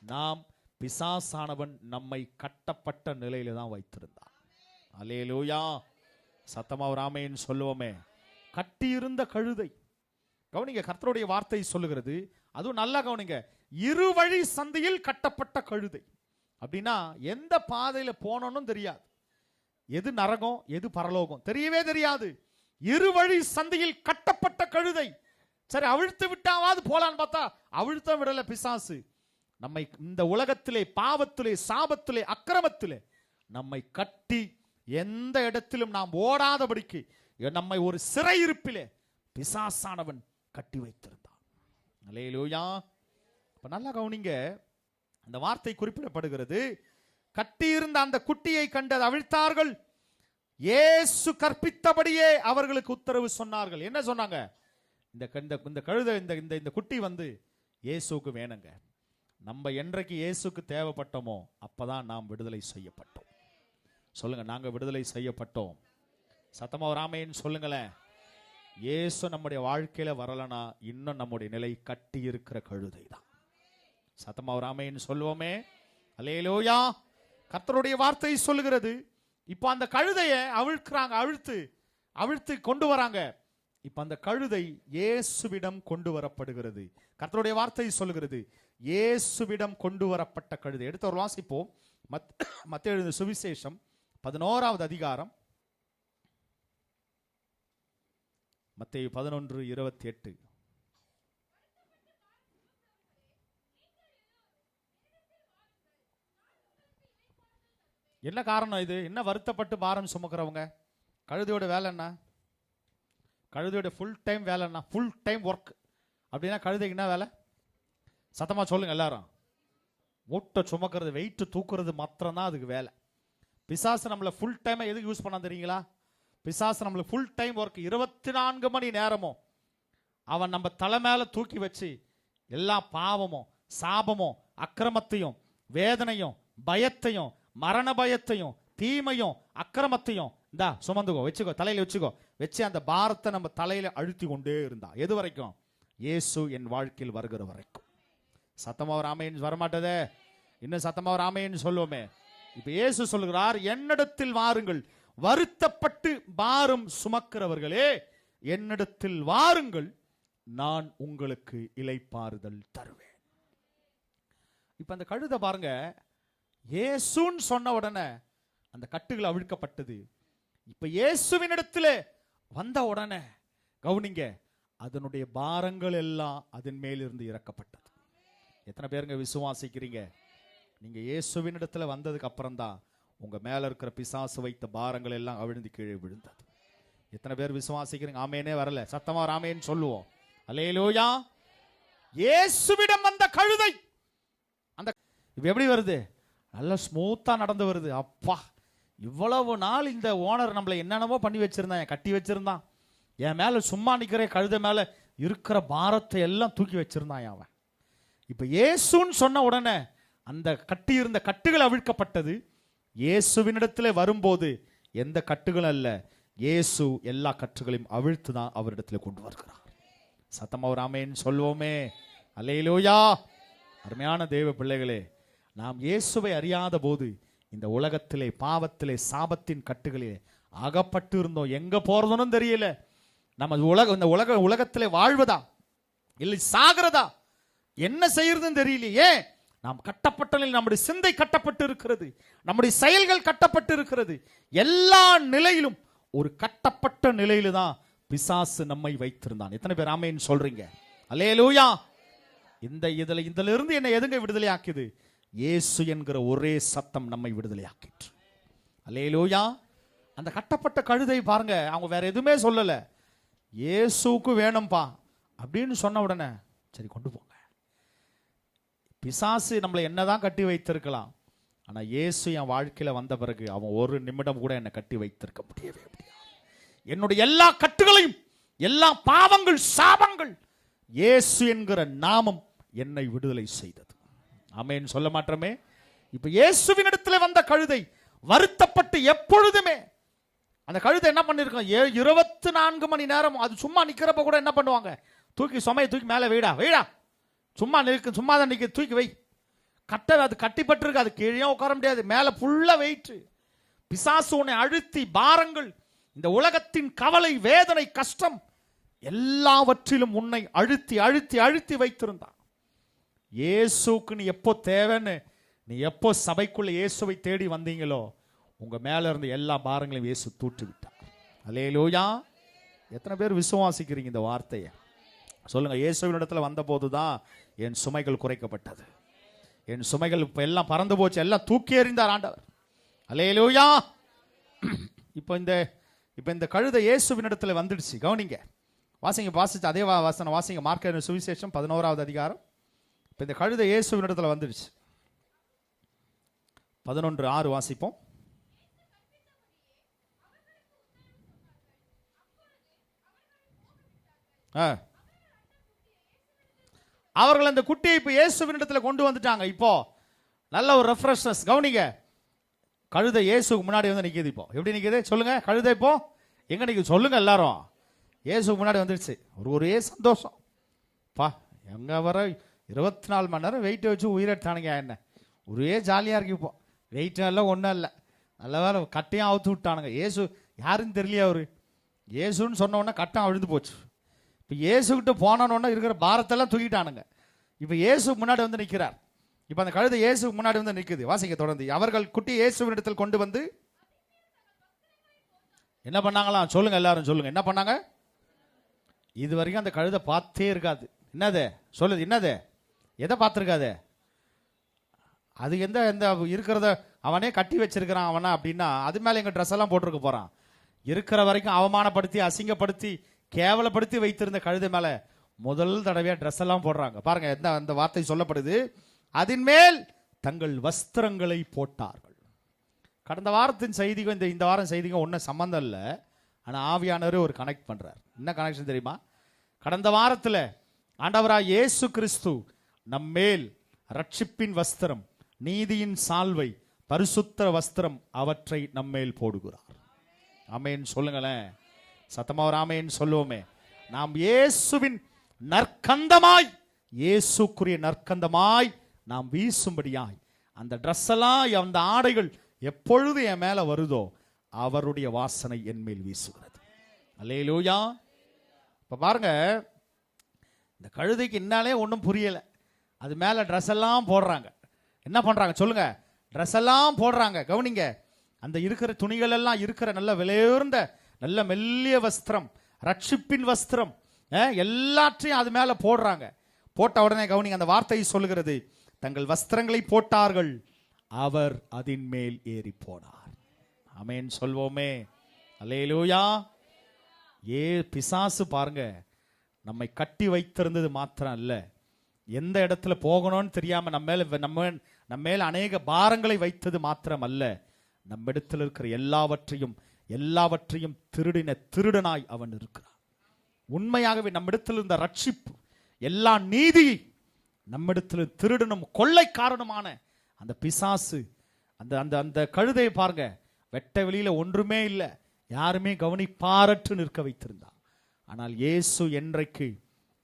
நாம், பிசாசானவன் நம்மை கட்டப்பட்ட நிலையில தான் வைத்திருந்தான். அல்லேலூயா. சத்தமா ஒரு ஆமேன்னு சொல்லுவோமே. கட்டியிருந்த கழுதை. கவனிங்க, கர்த்தருடைய வார்த்தை சொல்லுகிறது, அதுவும் நல்லா கவனிங்க, இருவழி சந்தியில் கட்டப்பட்ட கழுதை. அப்படின்னா எந்த பாதையில போனோம்னு தெரியாது. எது நரகம் எது பரலோகம் தெரியவே தெரியாது. இருவழி சந்தையில் கட்டப்பட்ட கழுதை. சரி அவிழ்த்து விட்டாவது போலான்னு பார்த்தா அவிழ்த்த விடல பிசாசு. நம்மை இந்த உலகத்திலே பாவத்திலே சாபத்திலே அக்கிரமத்திலே நம்மை கட்டி எந்த இடத்திலும் நாம் ஓடாதபடிக்கு நம்மை ஒரு சிறையிருப்பிலே பிசாசானவன் கட்டி வைத்திருந்தான். அல்லேலூயா. இப்ப நல்லா கவனிங்க, அந்த வார்த்தை குறிப்பிடப்படுகிறது. கட்டியிருந்த அந்த குட்டியை கண்டு அவிழ்த்தார்கள். இயேசு கற்பித்தபடியே அவர்களுக்கு உத்தரவு சொன்னார்கள். என்ன சொன்னாங்க? இந்த கழுதை இந்த குட்டி வந்து இயேசுக்கு வேணுங்க. நம்ம என்றைக்கு இயேசுக்கு தேவைப்பட்டோமோ அப்பதான் நாம் விடுதலை செய்யப்பட்டோம். சொல்லுங்க, நாங்க விடுதலை செய்யப்பட்டோம். சத்தமா ஒரு ஆமென் சொல்லுங்களேன். இயேசு நம்முடைய வாழ்க்கையில வரலனா இன்னும் நம்முடைய நிலை கட்டி இருக்கிற கழுதை தான். சத்தமா ஒரு ஆமென் சொல்லுவோமே. அல்லேலூயா. கர்த்தருடைய வார்த்தை சொல்லுகிறது. இப்ப அந்த கழுதையை அவிழ்க்கிறாங்க, அவிழ்த்து கொண்டு வராங்க. இப்ப அந்த கழுதை இயேசுவிடம் கொண்டு வரப்படுகிறது. கர்த்தருடைய வார்த்தை சொல்லுகிறது, இயேசுவிடம் கொண்டு வரப்பட்ட கழுதை. எடுத்து ஒரு வாசிப்போம். மத்தேயு எழுதின சுவிசேஷம் 11வது அதிகாரம், மத்தேயு 11:28. என்ன காரணம்? இது என்ன வருத்தப்பட்டு பாரம் சுமக்கிறவங்க? கழுதையோட வேலை என்ன? கழுதையோட ஃபுல் டைம் வேலை என்ன? Full time work. அப்படின்னா கழுதைக்கு என்ன வேலை? சத்தமா சொல்லுங்க எல்லாரும். மூட்டை சுமக்கிறது, வெயிட் தூக்குறது மாத்திரம் தான் அதுக்கு வேலை. பிசாசு நம்மளை ஃபுல் டைம் எதுக்கு யூஸ் பண்ண தெரியுங்களா? பிசாசு நம்மளை ஃபுல் டைம் ஒர்க் 24 மணி நேரமும் அவன் நம்ம தலை மேல தூக்கி வச்சு எல்லா பாவமும் சாபமும் அக்கிரமத்தையும் வேதனையும் பயத்தையும் மரண பயத்தையும் தீமையும் அக்கிரமத்தையும் இந்தா சுமந்துக்கோ, வச்சுக்கோ, தலையில வச்சுக்கோ, வச்சு அந்த பாரத்தை நம்ம தலையில அழுத்தி கொண்டே இருந்தா எது வரைக்கும்? இயேசு என் வாழ்க்கையில் வருகிற வரைக்கும். சத்தமா ஒரு ஆமென் வரமாட்டதே. இன்னும் சத்தமா ஒரு ஆமென் சொல்லுவோமே. இப்ப இயேசு சொல்லுகிறார், என்னிடத்தில் வாருங்கள் வருத்தப்பட்டு பாரம் சுமக்கிறவர்களே, என்னிடத்தில் வாருங்கள், நான் உங்களுக்கு இளைப்பாறுதல் தருவேன். இப்ப அந்த கழுதை பாருங்க, இயேசுன்னு சொன்ன உடனே அந்த கட்டுகள் அவிழ்க்கப்பட்டது. இப்ப இயேசுவின் இடத்துல வந்த உடனே கவனிங்க, அதனுடைய பாரங்கள் எல்லாம் அதன் மேலிருந்து இறக்கப்பட்டது. எத்தனை பேருங்க விசுவாசிக்கிறீங்க? நீங்க இயேசுவின் இடத்துல வந்ததுக்கு அப்புறம் தான் உங்க மேல இருக்கிற பிசாசு வைத்த பாரங்கள் எல்லாம் அவிழ்ந்து கீழே விழுந்தது. எத்தனை பேர் விசுவாசிக்கிறீங்க? ஆமேனே வரல, சத்தமா ஆமேன்னு சொல்லுவோம். அல்லேலூயா. இயேசுவிடம் வந்த கழுதை அந்த எப்படி வருது? நல்ல ஸ்மூத்தா நடந்து வருது. அப்பா, இவ்வளவு நாள் இந்த ஓனர் நம்மளை என்னென்னவோ பண்ணி வச்சிருந்தான், கட்டி வச்சிருந்தான். என் மேல சும்மா நிக்கிற கழுதை மேல இருக்கிற பாரத்தை எல்லாம் தூக்கி வச்சிருந்தான் அவன். இப்ப இயேசுன்னு சொன்ன உடனே அந்த கட்டி இருந்த கட்டுகள் அவிழ்க்கப்பட்டது. இயேசுவினிடத்துல வரும்போது எந்த கட்டுகளும் அல்ல, இயேசு எல்லா கட்டுகளையும் அவிழ்த்து தான் அவரிடத்துல கொண்டு வருகிறார். சத்தமா ஒரு ஆமென் சொல்வோமே. அல்லேலூயா. அருமையான தேவ பிள்ளைகளே, நாம் இயேசுவை அறியாத போது இந்த உலகத்திலே பாவத்திலே சாபத்தின் கட்டுகளே அகப்பட்டு இருந்தோம். எங்க போறதுன்னு தெரியல. நம்ம இந்த உலகத்திலே வாழ்வதா இல்லை சாகிறதா என்ன செய்யறதுன்னு தெரியலையே. நாம் கட்டப்பட்ட நிலையில் நம்முடைய சிந்தை கட்டப்பட்டு இருக்கிறது, நம்முடைய செயல்கள் கட்டப்பட்டு இருக்கிறது. எல்லா நிலையிலும் ஒரு கட்டப்பட்ட நிலையில தான் பிசாசு நம்மை வைத்திருந்தான். எத்தனை பேர் ஆமென் சொல்றீங்க? அல்லேலூயா. இதுல இருந்து என்ன எதுங்க விடுதலை ஆக்கியது? இயேசு என்கிற ஒரே சத்தம் நம்மை விடுதலை ஆக்கிற்று. அல்லேலூயா. அந்த கட்டப்பட்ட கழுதை பாருங்க, அவங்க வேற எதுவுமே சொல்லல, இயேசுக்கு வேணும்பா அப்படின்னு சொன்ன உடனே சரி கொண்டு போங்க. பிசாசு நம்மளை என்னதான் கட்டி வைத்திருக்கலாம், ஆனா இயேசு என் வாழ்க்கையில வந்த பிறகு அவன் ஒரு நிமிடம் கூட என்னை கட்டி வைத்திருக்க முடியவே முடியாது. என்னுடைய எல்லா கட்டுகளையும் எல்லா பாவங்கள் சாபங்கள் இயேசு என்கிற நாமம் என்னை விடுதலை செய்தது. ஆமென் சொல்ல மாட்டோமே. இப்ப இயேசுவின் இடத்துல வந்த கழுதை வருத்தப்பட்டு எப்பொழுதுமே அந்த கழுதை என்ன பண்ணிருக்கோம்? 24 மணி நேரம் அது சும்மா நிக்கிறப்ப கூட என்ன பண்ணுவாங்க? தூக்கி சுமையை தூக்கி மேல வைடா வைடா, சும்மா நிற்கு, சும்மா தான் நிக்க, தூக்கி வை. அது கட்டிப்பட்டிருக்கு, அது கீழே உட்கார முடியாது, மேல ஃபுல்லா வெயிட். பிசாசு உன்னை அழுத்தி பாரங்கள், இந்த உலகத்தின் கவலை வேதனை கஷ்டம் எல்லாவற்றிலும் உன்னை அழுத்தி அழுத்தி அழுத்தி வைத்திருந்தான். இயேசுக்கு நீ எப்போ தேவைன்னு நீ எப்போ சபைக்குள்ள இயேசுவை தேடி வந்தீங்களோ உங்க மேல இருந்து எல்லா பாரங்களையும் இயேசு தூற்றி விட்டார். அல்லேலூயா. எத்தனை பேர் விசுவாசிக்கிறீங்க இந்த வார்த்தையை? சொல்லுங்க. இயேசுவின் இடத்துல வந்த போதுதான் என் சுமைகள் குறைக்கப்பட்டது. என் சுமைகள் இப்ப எல்லாம் பறந்து போச்சு, எல்லாம் தூக்கி எறிந்தார் ஆண்டவர். அல்லேலூயா. இப்போ இந்த கழுதை இயேசுவின் இடத்துல வந்துடுச்சு. கவனிங்க, வாசிங்க, வாசிச்சு அதே வாசனை வாசிங்க. மார்க் சுவிசேஷம் 11வது அதிகாரம். இப்போ இந்த கழுதை இயேசுவின் இடத்துல வந்துடுச்சு. 11:6 வாசிப்போம். அவர்கள் அந்த குட்டியை இப்போ இயேசுவின் இடத்துல கொண்டு வந்துட்டாங்க. இப்போ நல்ல ஒரு ரெஃப்ரெஷ்னஸ். கவனிங்க, கழுதை இயேசுக்கு முன்னாடி வந்து நிற்கிது. இப்போ எப்படி நிற்கிது சொல்லுங்க? கழுதை இப்போ எங்க நிற்குது சொல்லுங்க? எல்லாரும் இயேசுக்கு முன்னாடி வந்துடுச்சு. ஒரே சந்தோஷம். பா, எங்க வர 24 மணி நேரம் வெயிட்டை வச்சு உயிரெடுத்தானுங்க. என்ன ஒரே ஜாலியாக இருக்கு. இப்போ வெயிட் எல்லாம் ஒன்றும் இல்லை, நல்ல வேலை கட்டையும் அவுத்து விட்டானுங்க. இயேசு யாருன்னு தெரியலையா? அவரு இயேசுன்னு சொன்ன உடனே கட்டம் அழுந்து போச்சு. இப்போ இயேசுக்கிட்ட போனோன்னா இருக்கிற பாரத்தெல்லாம் தூக்கிட்டானுங்க. இப்போ இயேசு முன்னாடி வந்து நிற்கிறார். இப்போ அந்த கழுதை இயேசு முன்னாடி வந்து நிற்குது. வாசிக்க தொடர்ந்து. அவர்கள் குட்டி இயேசுவினிடத்தில் கொண்டு வந்து என்ன பண்ணாங்களாம் சொல்லுங்க? எல்லாரும் சொல்லுங்க. என்ன பண்ணாங்க? இது வரைக்கும் அந்த கழுதை பார்த்தே இருக்காது. என்னது சொல்லுது? என்னது? எதை பார்த்துருக்காது? அது எந்த இருக்கிறத அவனே கட்டி வச்சிருக்கிறான் அவனா அப்படின்னா அது மேலே எங்கள் ட்ரெஸ் எல்லாம் போட்டிருக்க போறான். இருக்கிற வரைக்கும் அவமானப்படுத்தி அசிங்கப்படுத்தி கேவலப்படுத்தி வைத்திருந்த கழுதை மேல முதல் தடவையா ட்ரெஸ் எல்லாம் போடுறாங்க. பாருங்க, அந்த வார்த்தை சொல்லப்படுது. அதன் மேல் தங்கள் வஸ்திரங்களை போட்டார்கள். கடந்த வாரத்தின் செய்திக்கும் இந்த வாரம் செய்திக்கும் ஒன்றும் சம்பந்தம் இல்லை. ஆனால் ஆவியானவர் ஒரு கனெக்ட் பண்றார். என்ன கனெக்ஷன் தெரியுமா? கடந்த வாரத்தில் ஆண்டவராய் இயேசு கிறிஸ்து நம்மேல் ரட்சிப்பின் வஸ்திரம், நீதியின் சால்வை, பரிசுத்த வஸ்திரம் அவற்றை நம்மேல் போடுகிறார். ஆமென் சொல்லுங்களேன். சத்தமா ஒரு ஆமென் சொல்லுவோமே. நாம் இயேசுவின் நற்கந்தமாய், இயேசுக்குரிய நற்கந்தமாய் நாம் வீசும்படியாய் அந்த ட்ரெஸ் எல்லாம், அந்த ஆடைகள் எப்பொழுது என் மேல வருதோ அவருடைய வாசனை என் மேல் வீசுகிறது. அல்லேலூயா. இப்ப பாருங்க, இந்த கழுதைக்கு என்னாலே ஒன்றும் புரியல. அது மேல ட்ரெஸ் எல்லாம் போடுறாங்க. என்ன பண்றாங்க சொல்லுங்க? ட்ரெஸ் எல்லாம் போடுறாங்க. கவனிங்க, அந்த இருக்கிற துணிகள் எல்லாம் இருக்கிற நல்ல விலையுயர்ந்த நல்ல மெல்லிய வஸ்திரம், ரட்சிப்பின் வஸ்திரம் எல்லாற்றையும் அது மேல போடுறாங்க. போட்ட உடனே கவனிங்க, அந்த வார்த்தை சொல்லுகிறது, தங்கள் வஸ்திரங்களை போட்டார்கள், அவர் அதன் மேல் ஏறி போனார். ஆமென் சொல்வோமே. அல்லேலூயா. பிசாசு பாருங்க, நம்மை கட்டி வைத்திருந்தது மாத்திரம் அல்ல, எந்த இடத்துல போகணும்னு தெரியாம நம்ம மேல அநேக பாரங்களை வைத்தது மாத்திரம் அல்ல, நம்மிடத்தில் இருக்கிற எல்லாவற்றையும் திருடின திருடனாய் அவன் இருக்கிறான். உண்மையாகவே நம்மிடத்தில் இருந்த ரட்சிப்பு, எல்லா நீதி நம்மிடத்தில் திருடனும் கொள்ளைக்காரனுமான அந்த பிசாசு அந்த கழுதையை பாருங்க, வெட்ட வெளியில ஒன்றுமே இல்லை, யாருமே கவனிப்பாரற்று நிற்க வைத்திருந்தான். ஆனால் இயேசு என்றைக்கு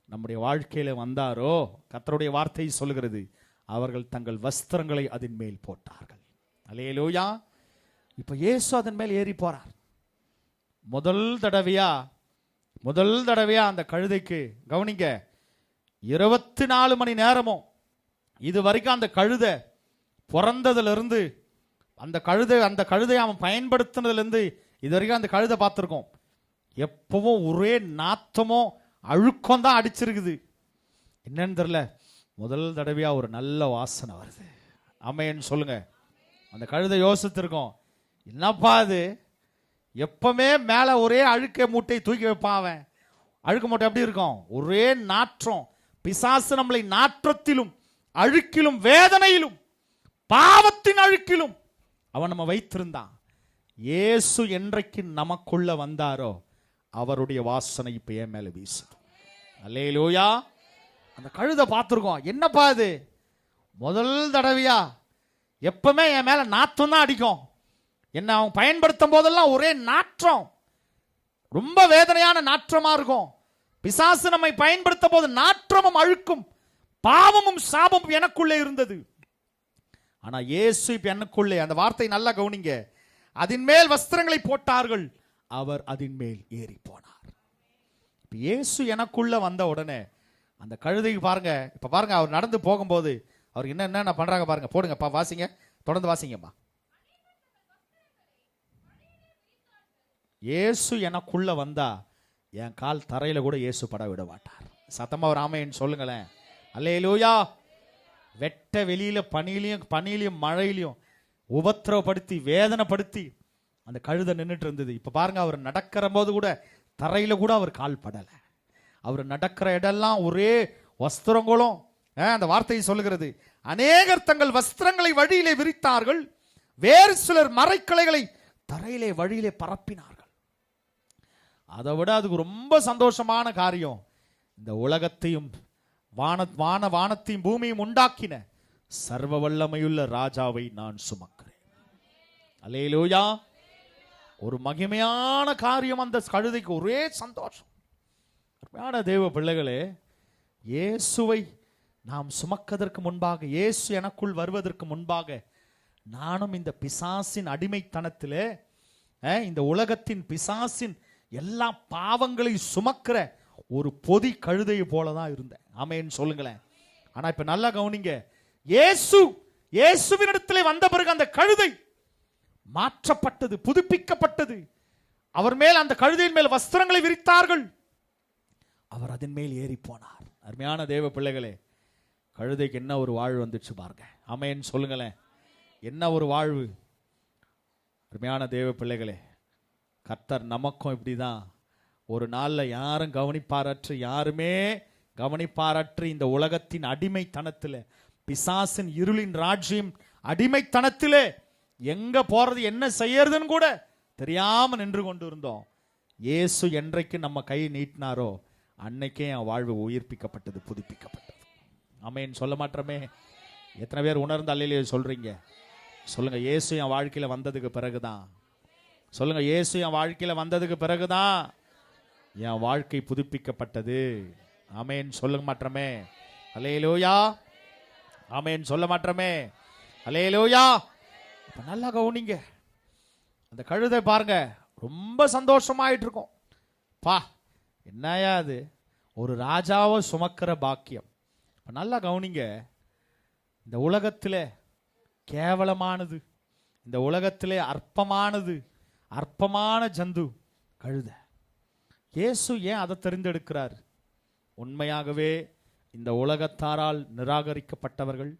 நம்முடைய வாழ்க்கையில வந்தாரோ, கர்த்தருடைய வார்த்தை சொல்லுகிறது, அவர்கள் தங்கள் வஸ்திரங்களை அதன் மேல் போட்டார்கள். அல்லேலூயா. இப்ப இயேசு அதன் மேல் ஏறி போறார். முதல் தடவையா அந்த கழுதைக்கு கவனிங்க, 24 மணி நேரமும் இது வரைக்கும் அந்த கழுதை பிறந்ததுல இருந்து அந்த கழுதை அவன் பயன்படுத்தினதுல இருந்து இது வரைக்கும் அந்த கழுதை பார்த்திருக்கோம். எப்பவும் ஒரே நாத்தமோ அழுக்கம் தான் அடிச்சிருக்குது. என்னன்னு தெரியல, முதல் தடவையா ஒரு நல்ல வாசனை வருது. ஆமென் சொல்லுங்க. அந்த கழுதை யோசித்திருக்கோம், என்னப்பா அது, எப்பவுமே மேல ஒரே அழுக்க மூட்டை தூக்கி வைப்பான் அவன். அழுக்க மூட்டை எப்படி இருக்கும்? ஒரே நாற்றம். பிசாசு நம்மளை நாற்றத்திலும் அழுக்கிலும் வேதனையிலும் பாவத்தின் அழுக்கிலும் அவன் நம்ம வைத்திருந்தான். இயேசு என்றைக்கு நமக்குள்ள வந்தாரோ அவருடைய வாசனை இப்ப என் மேல வீசுது. அல்லேலூயா. அந்த கழுதை பார்த்திருக்கோம், என்னப்பா அது, முதல் தடவையா எப்பவுமே என் மேல நாற்றம் தான் அடிக்கும். என்ன அவன் பயன்படுத்தும் போதெல்லாம் ஒரே நாற்றம், ரொம்ப வேதனையான நாற்றமா இருக்கும். பிசாசு நம்மை பயன்படுத்த போது நாற்றமும் அழுக்கும் பாவமும் சாபமும் எனக்குள்ளே இருந்தது. ஆனா இயேசு இப்ப எனக்குள்ளே, அந்த வார்த்தை நல்லா கவனிங்க, அதன் மேல் வஸ்திரங்களை போட்டார்கள், அவர் அதன் மேல் ஏறி போனார். இயேசு எனக்குள்ள வந்த உடனே அந்த கழுதைக்கு பாருங்க, இப்ப பாருங்க, அவர் நடந்து போகும்போது அவருக்கு என்ன பண்றாங்க பாருங்க, போடுங்கப்பா, வாசிங்க, தொடர்ந்து வாசிங்கம்மா. இயேசு எனக்குள்ள வந்தா என் கால் தரையில கூட இயேசு பட விட மாட்டார். சத்தமா ஒரு ஆமென் சொல்லுங்களேன். அல்லேலூயா. வெட்ட வெளியில பனியிலையும் மழையிலையும் உபத்திரவப்படுத்தி வேதனைப்படுத்தி அந்த கழுதை நின்றுட்டு இருந்தது. இப்ப பாருங்க, அவர் நடக்கிற போது கூட தரையில கூட அவர் கால் படல. அவர் நடக்கிற இடெல்லாம் ஒரே வஸ்திரங்களும். அந்த வார்த்தையை சொல்லுகிறது, அநேகர் தங்கள் வஸ்திரங்களை வழியிலே விரித்தார்கள், வேறு சிலர் மரைக்கிளைகளை தரையிலே வழியிலே பரப்பினார்கள். அதை விட அதுக்கு ரொம்ப சந்தோஷமான காரியம், இந்த உலகத்தையும் வானத்தையும் பூமியும் உண்டாக்கின சர்வ வல்லமையுள்ள ராஜாவை நான் சுமக்கிறேன். அல்லேலூயா. ஒரு மகிமையான காரியம். அந்த கழுதைக்கு ஒரே சந்தோஷம். அருமையான தேவ பிள்ளைகளே, இயேசுவை நாம் சுமக்கதற்கு முன்பாக, இயேசு எனக்குள் வருவதற்கு முன்பாக, நானும் இந்த பிசாசின் அடிமைத்தனத்திலே, இந்த உலகத்தின் பிசாசின் எல்லா பாவங்களையும் சுமக்கிற ஒரு பொதி கழுதையை போலதான் இருந்தேன். ஆமென் சொல்லுங்களேன். ஆனா இப்ப நல்லா கவனிங்க, இயேசுவினிடத்திலே வந்த பிறகு அந்த கழுதை மாற்றப்பட்டது, புதுப்பிக்கப்பட்டது. அவர் மேல், அந்த கழுதையின் மேல் வஸ்திரங்களை விரித்தார்கள், அவர் அதன் மேல் ஏறி போனார். அருமையான தேவ பிள்ளைகளே, கழுதைக்கு என்ன ஒரு வாழ்வு வந்துச்சு பாருங்க. ஆமென் சொல்லுங்களேன். என்ன ஒரு வாழ்வு. அருமையான தேவ பிள்ளைகளே, கர்த்தர் நமக்கும் இப்படிதான். ஒரு நாளில் யாரும் யாருமே கவனிப்பாரற்று இந்த உலகத்தின் அடிமைத்தனத்தில், பிசாசின் இருளின் ராஜ்யம் அடிமைத்தனத்திலே எங்க போறது என்ன செய்யறதுன்னு கூட தெரியாம நின்று கொண்டு இருந்தோம். இயேசு என்றைக்கு நம்ம கை நீட்டினாரோ அன்னைக்கே என் வாழ்வு உயிர்ப்பிக்கப்பட்டது, புதுப்பிக்கப்பட்டது. ஆமென் சொல்ல மாட்டோமே. எத்தனை பேர் உணர்ந்து அல்லேலூயா சொல்றீங்க? சொல்லுங்க, இயேசு என் வாழ்க்கையில வந்ததுக்கு பிறகுதான். சொல்லுங்க, இயேசு என் வாழ்க்கையில வந்ததுக்கு பிறகுதான் என் வாழ்க்கை புதுப்பிக்கப்பட்டது. ஆமென் சொல்ல மாட்டோமே. அல்லேலூயா. ஆமென் சொல்ல மாட்டோமே. அல்லேலூயா. இப்ப நல்லா கவனிங்க, அந்த கழுதை பாருங்க ரொம்ப சந்தோஷமாயிட்டு இருக்கும். பா, என்னையா அது, ஒரு ராஜாவை சுமக்கிற பாக்கியம். இப்ப நல்லா கவனிங்க, இந்த உலகத்திலே கேவலமானது, இந்த உலகத்திலே அற்பமான ஜந்து கழுதை. இயேசு ஏன் அதை தெரிந்தெடுக்கிறார்? உண்மையாகவே இந்த உலகத்தாரால் நிராகரிக்கப்பட்டவர்கள்,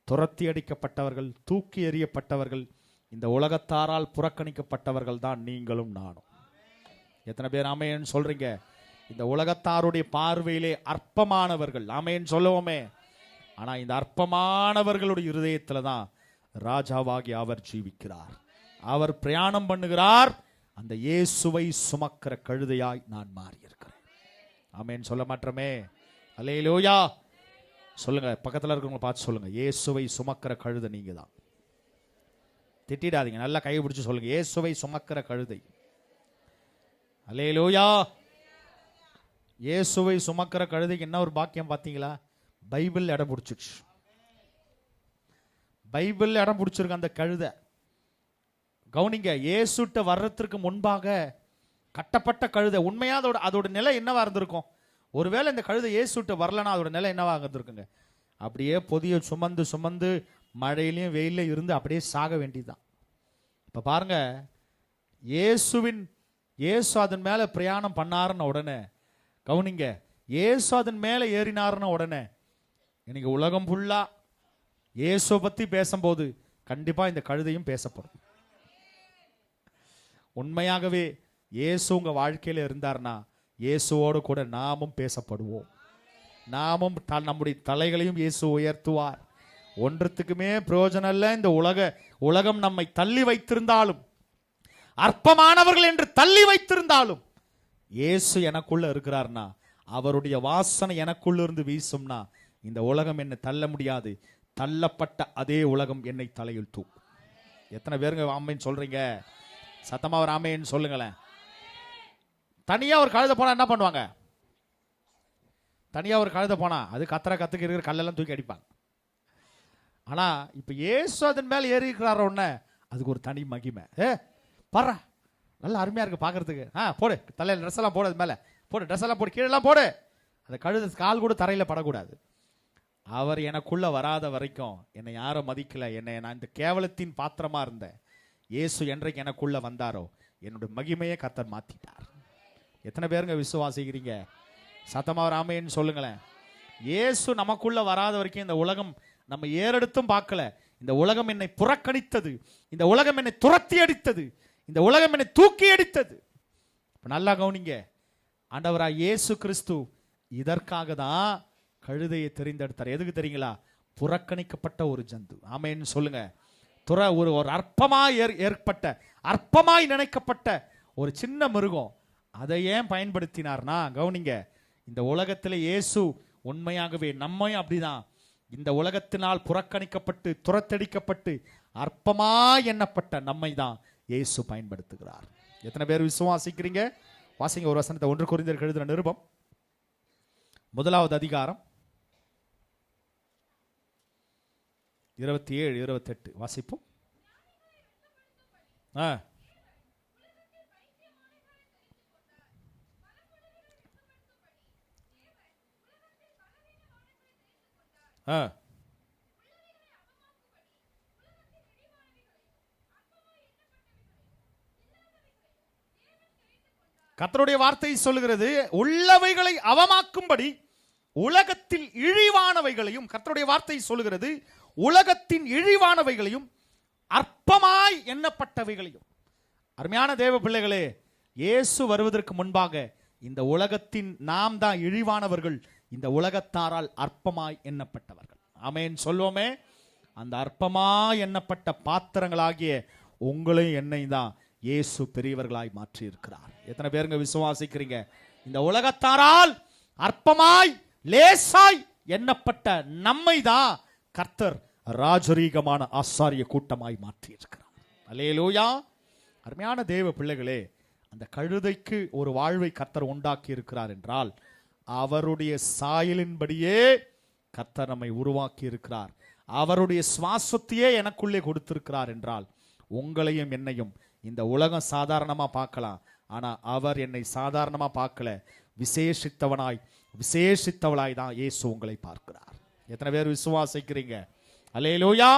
துரத்தி அடிக்கப்பட்டவர்கள், தூக்கி எறியப்பட்டவர்கள், இந்த உலகத்தாரால் புறக்கணிக்கப்பட்டவர்கள் தான் நீங்களும் நானும். எத்தனை பேர் ஆமென் சொல்றீங்க? இந்த உலகத்தாருடைய பார்வையிலே அற்பமானவர்கள். ஆமென் சொல்லுவோமே. ஆனா இந்த அற்பமானவர்களுடைய இருதயத்துல தான் ராஜாவாகி அவர் ஜீவிக்கிறார். அவர் பிரயாணம் பண்ணுகிறார். அந்த இயேசுவை சுமக்கிற கழுதையாய் நான் மாறி இருக்கிறேன். ஆமென் சொல்ல மாட்டோமே. அல்லேலூயா. சொல்லுங்க, பக்கத்துல இருக்கிறவங்க பார்த்து சொல்லுங்க, இயேசுவை சுமக்கிற கழுதை நீங்க தான். திட்டிடாதீங்க, நல்லா கை பிடிச்சு சொல்லுங்க, இயேசுவை சுமக்கிற கழுதை. அல்லேலூயா. இயேசுவை சுமக்கிற கழுதைக்கு என்ன ஒரு பாக்கியம் பார்த்தீங்களா? பைபிள் இடம் பிடிச்சிச்சு. பைபிள் இடம் பிடிச்சிருக்கு அந்த கழுதை. கவனிங்க, இயேசுட்ட வர்றதுக்கு முன்பாக கட்டப்பட்ட கழுதை. உண்மையா அதோட நிலை என்னவா இருந்திருக்கும்? ஒருவேளை இந்த கழுதை இயேசுட்ட வரலன்னா அதோட நிலை என்னவா இருந்திருக்குங்க? அப்படியே பொதிய சுமந்து மழையிலையும் வெயிலையும் இருந்து அப்படியே சாக வேண்டியதுதான். இப்ப பாருங்க, இயேசு அதன் மேல பிரயாணம் பண்ணாருன்னு உடனே, கவனிங்க, இயேசு அதன் மேல ஏறினாருன்னு உடனே, இன்னைக்கு உலகம் ஃபுல்லா இயேசு பத்தி பேசும்போது கண்டிப்பா இந்த கழுதையும் பேசப்படும். உண்மையாகவே இயேசு உங்க வாழ்க்கையில இருந்தார்னா இயேசுவோடு கூட நாமும் பேசப்படுவோம். நாமும் நம்முடைய தலைகளையும் இயேசு உயர்த்துவார். ஒன்றத்துக்குமே பிரயோஜனம் இல்லை. இந்த உலகம் நம்மை தள்ளி வைத்திருந்தாலும், அற்பமானவர்கள் என்று தள்ளி வைத்திருந்தாலும், இயேசு எனக்குள்ள இருக்கிறார்னா, அவருடைய வாசனை எனக்குள்ள இருந்து வீசும்னா, இந்த உலகம் என்னை தள்ள முடியாது. தள்ளப்பட்ட அதே உலகம் என்னை தலையில் தூக்கும். எத்தனை பேருங்க ஆமென் சொல்றீங்க? சத்தமா ஒரு ஆமென் சொல்லுங்களேன். தனியா ஒரு கழுதை போனா என்ன பண்ணுவாங்க? தனியா ஒரு கழுதை போனா அது கத்துக்கு இருக்கிற கல்லெல்லாம் தூக்கி அடிப்பாங்க. ஆனா இப்ப இயேசு அதன் மேல ஏறி இருக்கிறார உடனே அதுக்கு ஒரு தனி மகிமை. பாரு, நல்லா அருமையா இருக்கு பாக்குறதுக்கு. போடு, தலையில ட்ரெஸ் எல்லாம் போடு, அது மேல போடு, ட்ரெஸ் எல்லாம் போடு, கீழே எல்லாம் போடு. அந்த கழுதை கால் கூட தரையில படக்கூடாது. அவர் எனக்குள்ள வராத வரைக்கும் என்னை யாரும் மதிக்கல, நான் இந்த கேவலத்தின் பாத்திரமா இருந்தேன். இயேசு என்றைக்கு எனக்குள்ள வந்தாரோ என்னுடைய மகிமையை கர்த்தர் மாத்திட்டார். எத்தனை பேருங்க விசுவாசிக்கிறீங்க? சத்தமா ராமேன்னு சொல்லுங்களேன். இயேசு நமக்குள்ள வராத வரைக்கும் இந்த உலகம் நம்ம ஏறெடுத்தும் பார்க்கல. இந்த உலகம் என்னை புறக்கணித்தது, இந்த உலகம் என்னை துரத்தி அடித்தது, இந்த உலகம் என்னை தூக்கி அடித்தது. நல்லா கவனிங்க, ஆண்டவராய் இயேசு கிறிஸ்து இதற்காக தான் கழுதையை தெரிந்தெடுத்தார். எதுக்கு தெரியுங்களா? புறக்கணிக்கப்பட்ட ஒரு ஜந்து. ஆமேன்னு சொல்லுங்க. ஒரு அற்பமாய் ஏற்பட்ட, அற்பமாய் நினைக்கப்பட்ட ஒரு சின்ன மிருகம். அதை ஏன் பயன்படுத்தினார்னா, கவனிங்க, இந்த உலகத்தில் இயேசு உண்மையாகவே நம்மையும் அப்படிதான் இந்த உலகத்தினால் புறக்கணிக்கப்பட்டு துரத்தடிக்கப்பட்டு அற்பமாய் எண்ணப்பட்ட நம்மை தான் இயேசு பயன்படுத்துகிறார். எத்தனை பேர் விசுவாசிக்கிறீங்க? வாசிங்க ஒரு வசனத்தை. 1 கொரிந்தியர் எழுதின நிருபம் 1வது அதிகாரம் 27, 28 வாசிப்போம். கர்த்தருடைய வார்த்தை சொல்லுகிறது, உள்ளவைகளை அவமாக்கும்படி உலகத்தில் இழிவானவைகளையும், கர்த்தருடைய வார்த்தை சொல்லுகிறது, உலகத்தின் இழிவானவைகளையும் அற்பமாய் எண்ணப்பட்டவைகளையும். அருமையான தேவ பிள்ளைகளே, இயேசு வருவதற்கு முன்பாக இந்த உலகத்தின் நாம் தான் இழிவானவர்கள், இந்த உலகத்தாரால் அற்பமாய் எண்ணப்பட்டவர்கள். ஆமென் சொல்வோமே. அந்த அற்பமாய் எண்ணப்பட்ட பாத்திரங்களாகிய உங்களையும் என்னை தான் இயேசு பெரியவர்களாய் மாற்றி இருக்கிறார். எத்தனை பேருங்க விசுவாசிக்கிறீங்க? இந்த உலகத்தாரால் அற்பமாய் லேசாய் எண்ணப்பட்ட நம்மை தான் கர்த்தர் ராஜரீகமான ஆசாரிய கூட்டமாய் மாற்றி இருக்கிறார். அல்லேலூயா. அருமையான தேவ பிள்ளைகளே, அந்த கழுதைக்கு ஒரு வாழ்வை கர்த்தர் உண்டாக்கி இருக்கிறார் என்றால் அவருடைய சாயலின்படியே கர்த்தர் நம்மை உருவாக்கி இருக்கிறார். அவருடைய சுவாசத்தையே எனக்குள்ளே கொடுத்திருக்கிறார் என்றால் உங்களையும் என்னையும் இந்த உலகம் சாதாரணமா பார்க்கலாம், ஆனா அவர் என்னை சாதாரணமா பார்க்கல. விசேஷித்தவளாய் தான் இயேசு உங்களை பார்க்கிறார். எத்தனை பேர் விசுவாசிக்கிறீங்க? அல்லேலூயா.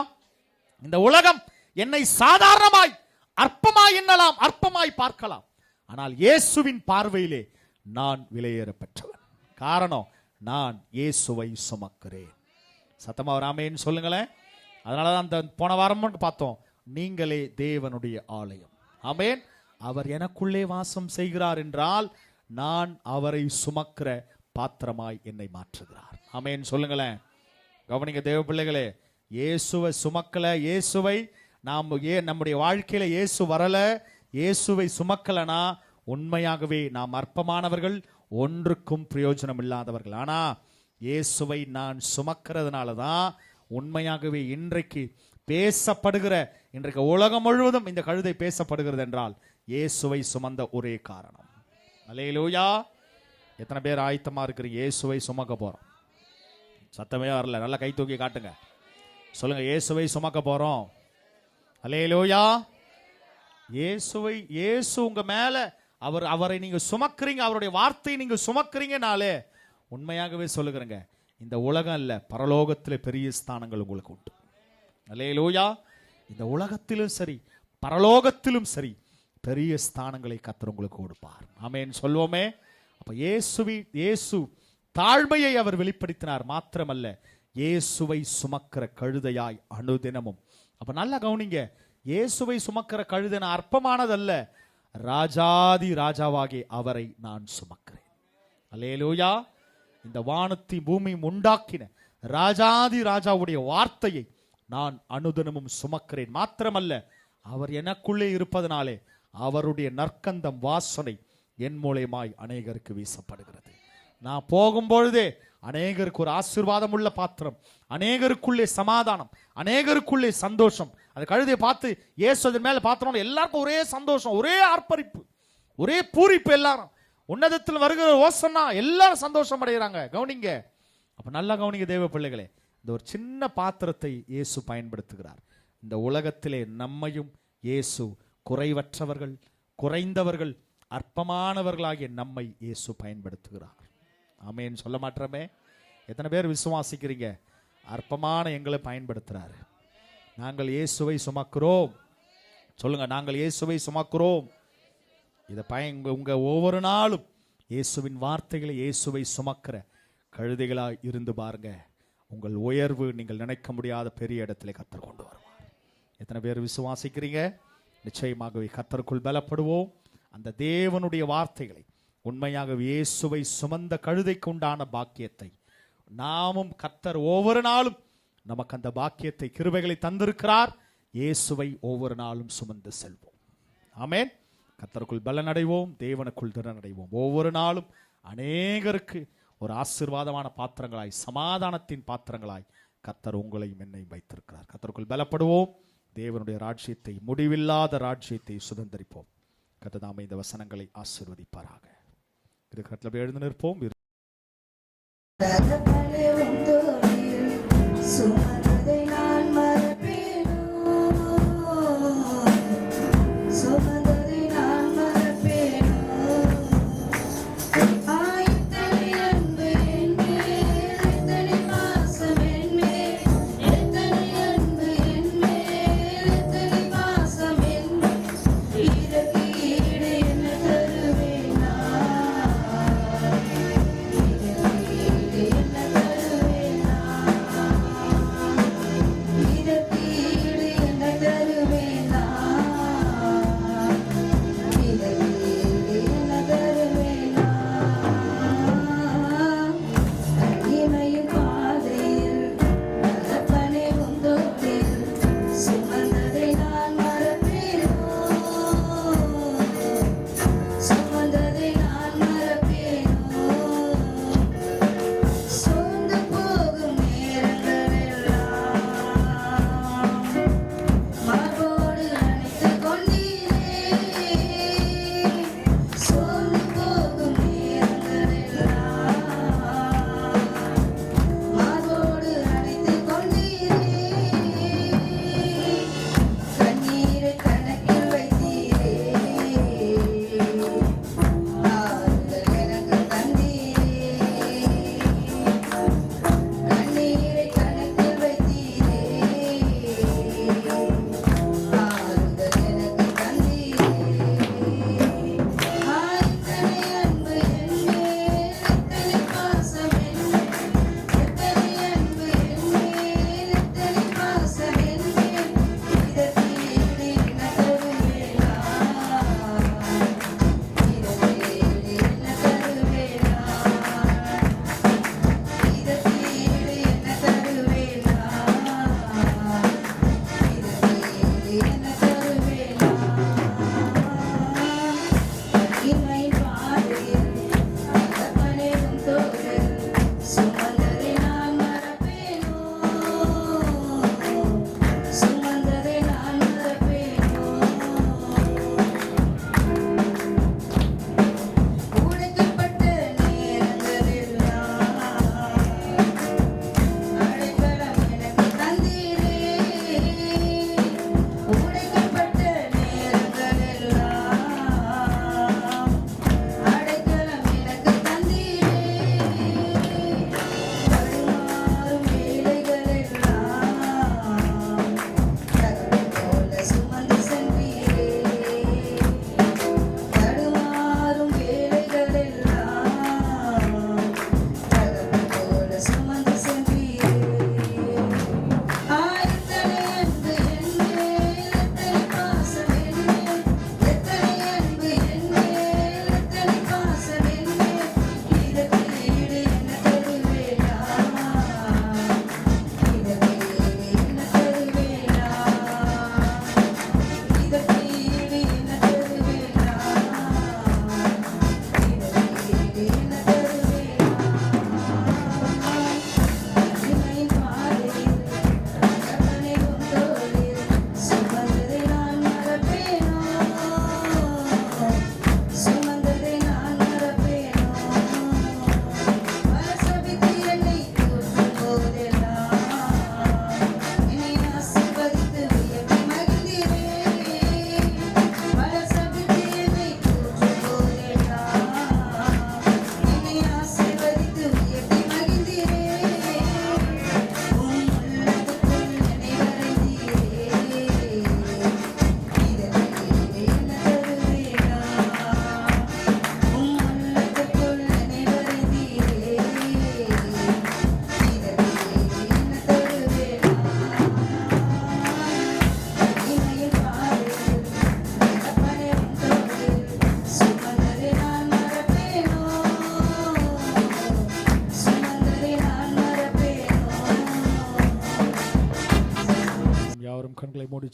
இந்த உலகம் என்னை சாதாரணமாய் அற்பமாய் எண்ணலாம், அற்பமாய் பார்க்கலாம், ஆனால் இயேசுவின் பார்வையிலே நான் விலையேற பெற்றவன். காரணம், நான் இயேசுவை சுமக்கிறேன். சத்தமா ராமேன்னு சொல்லுங்களேன். அதனாலதான் அந்த போன வாரம் பார்த்தோம், நீங்களே தேவனுடைய ஆலயம். ஆமென். அவர் எனக்குள்ளே வாசம் செய்கிறார் என்றால் நான் அவரை சுமக்கிற பாத்திரமாய் என்னை மாற்றுகிறார். ஆமென் சொல்லுங்களேன். கவனிங்க தேவ பிள்ளைகளே, இயேசுவை சுமக்கல, இயேசுவை நாம் நம்முடைய வாழ்க்கையில இயேசு வரல, இயேசுவை சுமக்கலனா உண்மையாகவே நாம் அற்பமானவர்கள், ஒன்றுக்கும் பிரயோஜனம் இல்லாதவர்கள். ஆனா இயேசுவை நான் சுமக்கிறதுனால தான் உண்மையாகவே இன்றைக்கு பேசப்படுகிற, இன்றைக்கு உலகம் முழுவதும் இந்த கழுதை பேசப்படுகிறது என்றால் இயேசுவை சுமந்த ஒரே காரணம். அல்லேலூயா. எத்தனை பேர் ஆயத்தமா இருக்கிறீங்க? இயேசுவை சுமக்க போறோம். சத்தமே வரல, நல்லா கை தூக்கி காட்டுங்க. சொல்லுங்க, இயேசுவை சுமக்க போறோம். அல்லேலூயா. இயேசு உங்க மேல அவரை நீங்க சுமக்கிறீங்க, அவருடைய வார்த்தையை நீங்க சுமக்கிறீங்கனாலே உண்மையாகவே சொல்லுகிறேங்க, இந்த உலகம் இல்ல, பரலோகத்திலே பெரிய ஸ்தானங்கள் உங்களுக்கு உண்டு. அல்லேலூயா. இந்த உலகத்திலும் சரி பரலோகத்திலும் சரி பெரிய ஸ்தானங்களை கர்த்தர் உங்களுக்கு கொடுப்பார். ஆமென் சொல்வோமே. அப்ப இயேசு தாழ்மையை அவர் வெளிப்படுத்தினார். மாத்திரமல்ல, இயேசுவை சுமக்கிற கழுதையாய் அனுதினமும். அப்ப நல்லா கவனிங்க, இயேசுவை சுமக்கிற கழுதை அற்பமானதல்ல, ராஜாதி ராஜாவாகி அவரை நான் சுமக்கிறேன். அல்லேலூயா. இந்த வானத்தை பூமியும் உண்டாக்கின ராஜாதி ராஜாவுடைய வார்த்தையை நான் அனுதினமும் சுமக்கிறேன். மாத்திரமல்ல, அவர் எனக்குள்ளே இருப்பதனாலே அவருடைய நற்கந்தம் வாசனை என் மூலமாய் அநேகருக்கு வீசப்படுகிறது. நான் போகும்பொழுதே அநேகருக்கு ஒரு ஆசீர்வாதம் உள்ள பாத்திரம், அநேகருக்குள்ளே சமாதானம், அநேகருக்குள்ளே சந்தோஷம். அந்த கழுதையை பார்த்து இயேசு அதன் மேல பார்த்தோம், எல்லாருக்கும் ஒரே சந்தோஷம், ஒரே ஆர்ப்பரிப்பு, ஒரே பூரிப்பு. எல்லாரும் உன்னதத்தில் வருகிற ஓசன்னா எல்லாரும் சந்தோஷம் அடைகிறாங்க. கவனிங்க. அப்ப நல்லா கவனிங்க தேவ பிள்ளைகளே, இந்த ஒரு சின்ன பாத்திரத்தை இயேசு பயன்படுத்துகிறார். இந்த உலகத்திலே நம்மையும் இயேசு குறைவற்றவர்கள், குறைந்தவர்கள், அற்பமானவர்களாகிய நம்மை இயேசு பயன்படுத்துகிறார். ஆமென் சொல்ல மாட்டோமே. எத்தனை பேர் விசுவாசிக்கிறீங்க? அற்பமான எங்களை பயன்படுத்துறாரு. நாங்கள் இயேசுவை சுமக்கிறோம். சொல்லுங்க, நாங்கள் இயேசுவை சுமக்கிறோம். இதை உங்க ஒவ்வொரு நாளும் இயேசுவின் வார்த்தைகளை இயேசுவை சுமக்கிற கழுதைகளா இருந்து பாருங்க. உங்கள் உயர்வு நீங்கள் நினைக்க முடியாத பெரிய இடத்துல கர்த்தர் கொண்டு வருவார். எத்தனை பேர் விசுவாசிக்கிறீங்க? நிச்சயமாகவே கர்த்தருக்குள் பலப்படுவோம். அந்த தேவனுடைய வார்த்தைகளை உண்மையாக இயேசுவை சுமந்த கழுதைக்கு உண்டான பாக்கியத்தை நாமும் கர்த்தர் ஒவ்வொரு நாளும் நமக்கு அந்த பாக்கியத்தை கிருபைகளை தந்திருக்கிறார். இயேசுவை ஒவ்வொரு நாளும் சுமந்து செல்வோம். ஆமென். கர்த்தருக்குள் பலன் அடைவோம், தேவனுக்குள் திறன் அடைவோம். ஒவ்வொரு நாளும் அநேகருக்கு ஒரு ஆசீர்வாதமான பாத்திரங்களாய், சமாதானத்தின் பாத்திரங்களாய் கர்த்தர் உங்களையும் என்னையும் வைத்திருக்கிறார். கர்த்தருக்குள் பலப்படுவோம். தேவனுடைய ராஜ்யத்தை, முடிவில்லாத ராஜ்யத்தை சுதந்திரிப்போம். கர்த்தர் தாமே இந்த வசனங்களை ஆசீர்வதிப்பாராக. இருக்கிற எழுந்து நிற்போம்.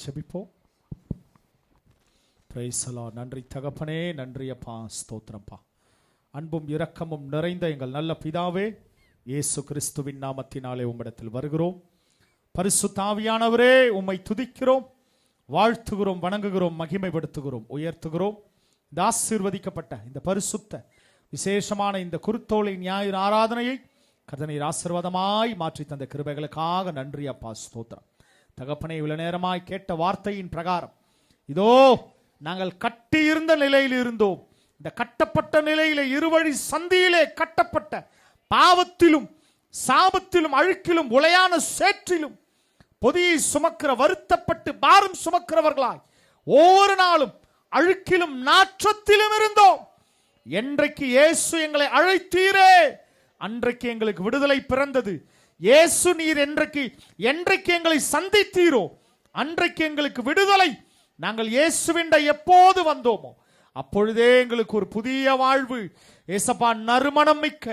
செபிப்போம். Praise the Lord. நன்றி தகப்பனே, நன்றி அப்பா, ஸ்தோத்திரப்பா. அன்பும் இரக்கமும் நிறைந்த எங்கள் நல்ல பிதாவே, இயேசு கிறிஸ்துவின் நாமத்தினாலே உம்மிடத்தில் வருகிறோம். பரிசுத்த ஆவியானவரே, உம்மை துதிக்கிறோம், வாழ்த்துகிறோம், வணங்குகிறோம், மகிமைப்படுத்துகிறோம், உயர்த்துகிறோம். இந்த ஆசீர்வதிக்கப்பட்ட இந்த பரிசுத்த விசேஷமான இந்த குருத்தோலை ஞாயிறு ஆராதனையை கர்த்தர் ஆசீர்வாதமாய் மாற்றி தந்த கிருபைகளுக்காக நன்றி அப்பா, ஸ்தோத்திரம். தகப்பனே, இவ்வளவு நேரமாய் கேட்ட வார்த்தையின் பிரகாரம் இதோ நாங்கள் கட்டியிருந்த நிலையில் இருந்தோம். இந்த கட்டப்பட்ட நிலையிலே இருவழி சந்தியிலே கட்டப்பட்ட பாவத்திலும் சாபத்திலும் அழுக்கிலும் உளையான சேற்றிலும் பொதியை சுமக்கிற வருத்தப்பட்டு பாரம் சுமக்கிறவர்களாய் ஒவ்வொரு நாளும் அழுக்கிலும் நாற்றத்திலும் இருந்தோம். என்றைக்கு இயேசு எங்களை அழைத்தீரே, அன்றைக்கு எங்களுக்கு விடுதலை பிறந்தது. இயேசு நீர் என்றைக்கு எங்களை சந்தித்தீரோ அன்றைக்கு எங்களுக்கு விடுதலை. நாங்கள் இயேசுவின் எப்போது வந்தோமோ அப்பொழுதே எங்களுக்கு ஒரு புதிய வாழ்வு. ஏசப்பா, நறுமணம் மிக்க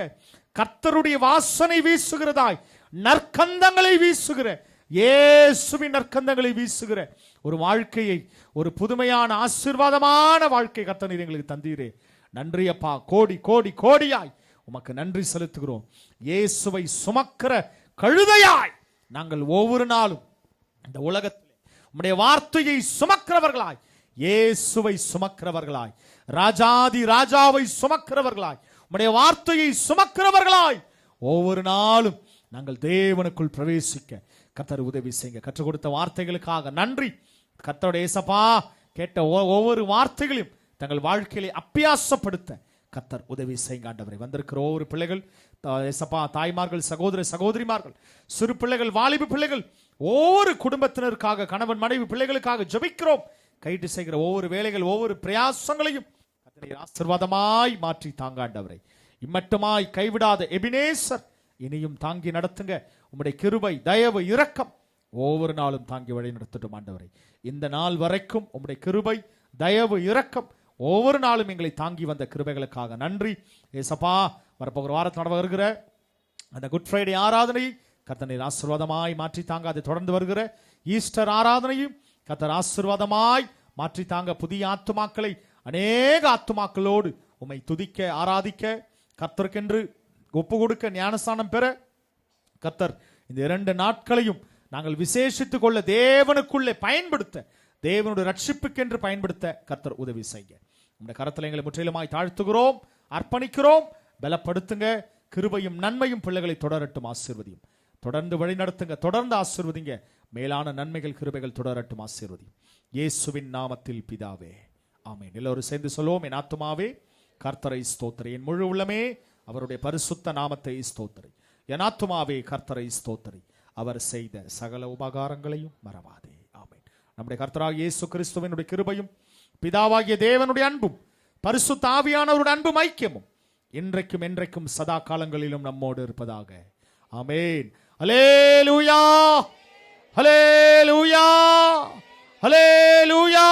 கர்த்தருடைய வாசனை வீசுகிறதாய் நற்கந்தங்களை வீசுகிற இயேசுவின் நற்கந்தங்களை வீசுகிற ஒரு வாழ்க்கையை, ஒரு புதுமையான ஆசீர்வாதமான வாழ்க்கை கர்த்தர் எங்களுக்கு தந்தீரே. நன்றி அப்பா, கோடி கோடி கோடியாய் உமக்கு நன்றி செலுத்துகிறோம். இயேசுவை சுமக்கிற கழுதையாய் நாங்கள் ஒவ்வொரு நாளும் இந்த உலகத்தில் உம்முடைய வார்த்தையை சுமக்கிறவர்களாய், இயேசுவை சுமக்கிறவர்களாய், ராஜாதி ராஜாவை சுமக்கிறவர்களாய், உம்முடைய வார்த்தையை சுமக்கிறவர்களாய் ஒவ்வொரு நாளும் நாங்கள் தேவனுக்குள் பிரவேசிக்க கர்த்தர் உதவி செய்யுங்க. கற்றுக் கொடுத்த வார்த்தைகளுக்காக நன்றி. கர்த்தருடைய ஏசப்பா, கேட்ட ஒவ்வொரு வார்த்தைகளையும் தங்கள் வாழ்க்கையிலே அப்பியாசப்படுத்த கர்த்தர் உதவி செய்யுங்க ஆண்டவரே. வந்திருக்கிற ஒவ்வொரு பிள்ளைகள், ஏசப்பா, தாய்மார்கள், சகோதர சகோதரிமார்கள், சிறு பிள்ளைகள், வாலிப பிள்ளைகள், ஒவ்வொரு குடும்பத்தினருக்காக, கணவன் மனைவி பிள்ளைகளுக்காக ஜெபிக்கிறோம். கைட்டு செய்கிற ஒவ்வொரு வேலைகள், ஒவ்வொரு பிரயாசங்களையும் ஆசீர்வாதமாய் மாற்றி தாங்க ஆண்டவரே. இம்மட்டுமாய் கைவிடாத எபினேசர் இனியும் தாங்கி நடத்துங்க. உம்முடைய கிருபை, தயவு, இரக்கம் ஒவ்வொரு நாளும் தாங்கி வழி நடத்தட்டும் ஆண்டவரே. இந்த நாள் வரைக்கும் உம்முடைய கிருபை, தயவு, இரக்கம் ஒவ்வொரு நாளும் எங்களை தாங்கி வந்த கிருபைகளுக்காக நன்றி. ஏசப்பா, வரப்போகிற வாரத்தில் வருகிற அந்த குட் ஃப்ரைடே ஆராதனையை கர்த்தர் ஆசீர்வாதமாய் மாற்றி தாங்க. அதை தொடர்ந்து வருகிற ஈஸ்டர் ஆராதனையும் கர்த்தர் ஆசீர்வாதமாய் மாற்றி தாங்க. புதிய ஆத்துமாக்களை, அநேக ஆத்துமாக்களோடு உம்மை துதிக்க, ஆராதிக்க, கர்த்தருக்கென்று ஒப்பு கொடுக்க, ஞானஸ்நானம் பெற கர்த்தர் இந்த 2 நாட்களையும் நாங்கள் விசேஷித்துக் கொள்ள, தேவனுக்குள்ளே பயன்படுத்த, தேவனுடைய ரட்சிப்புக்கென்று பயன்படுத்த கர்த்தர் உதவி செய்ய நம்முடைய கரத்தில் எங்களை முற்றிலுமாய் தாழ்த்துகிறோம், அர்ப்பணிக்கிறோம். பலப்படுத்துங்க. கிருபையும் நன்மையும் பிள்ளைகளை தொடரட்டும், ஆசீர்வதியும். தொடர்ந்து வழி நடத்துங்க, தொடர்ந்து ஆசீர்வதிங்க. மேலான நன்மைகள், கிருபைகள் தொடரட்டும், ஆசீர்வதியும். இயேசுவின் நாமத்தில் பிதாவே, ஆமென். எல்லோரும் சேர்ந்து சொல்லுவோம். என் ஆத்துமாவே கர்த்தரை ஸ்தோத்திரி, என் முழு உள்ளமே அவருடைய பரிசுத்த நாமத்தை ஸ்தோத்திரி. என் ஆத்துமாவே கர்த்தரை ஸ்தோத்திரி, அவர் செய்த சகல உபகாரங்களையும் மறவாதே. ஆமென். நம்முடைய கர்த்தராகிய இயேசு கிறிஸ்துவினுடைய கிருபையும், பிதாவாகிய தேவனுடைய அன்பும், பரிசுத்த ஆவியானவருடைய அன்பும் ஐக்கியமும் இன்றைக்கும் என்றைக்கும் சதா காலங்களிலும் நம்மோடு இருப்பதாக. ஆமென். ஹல்லேலூயா, ஹல்லேலூயா, ஹல்லேலூயா.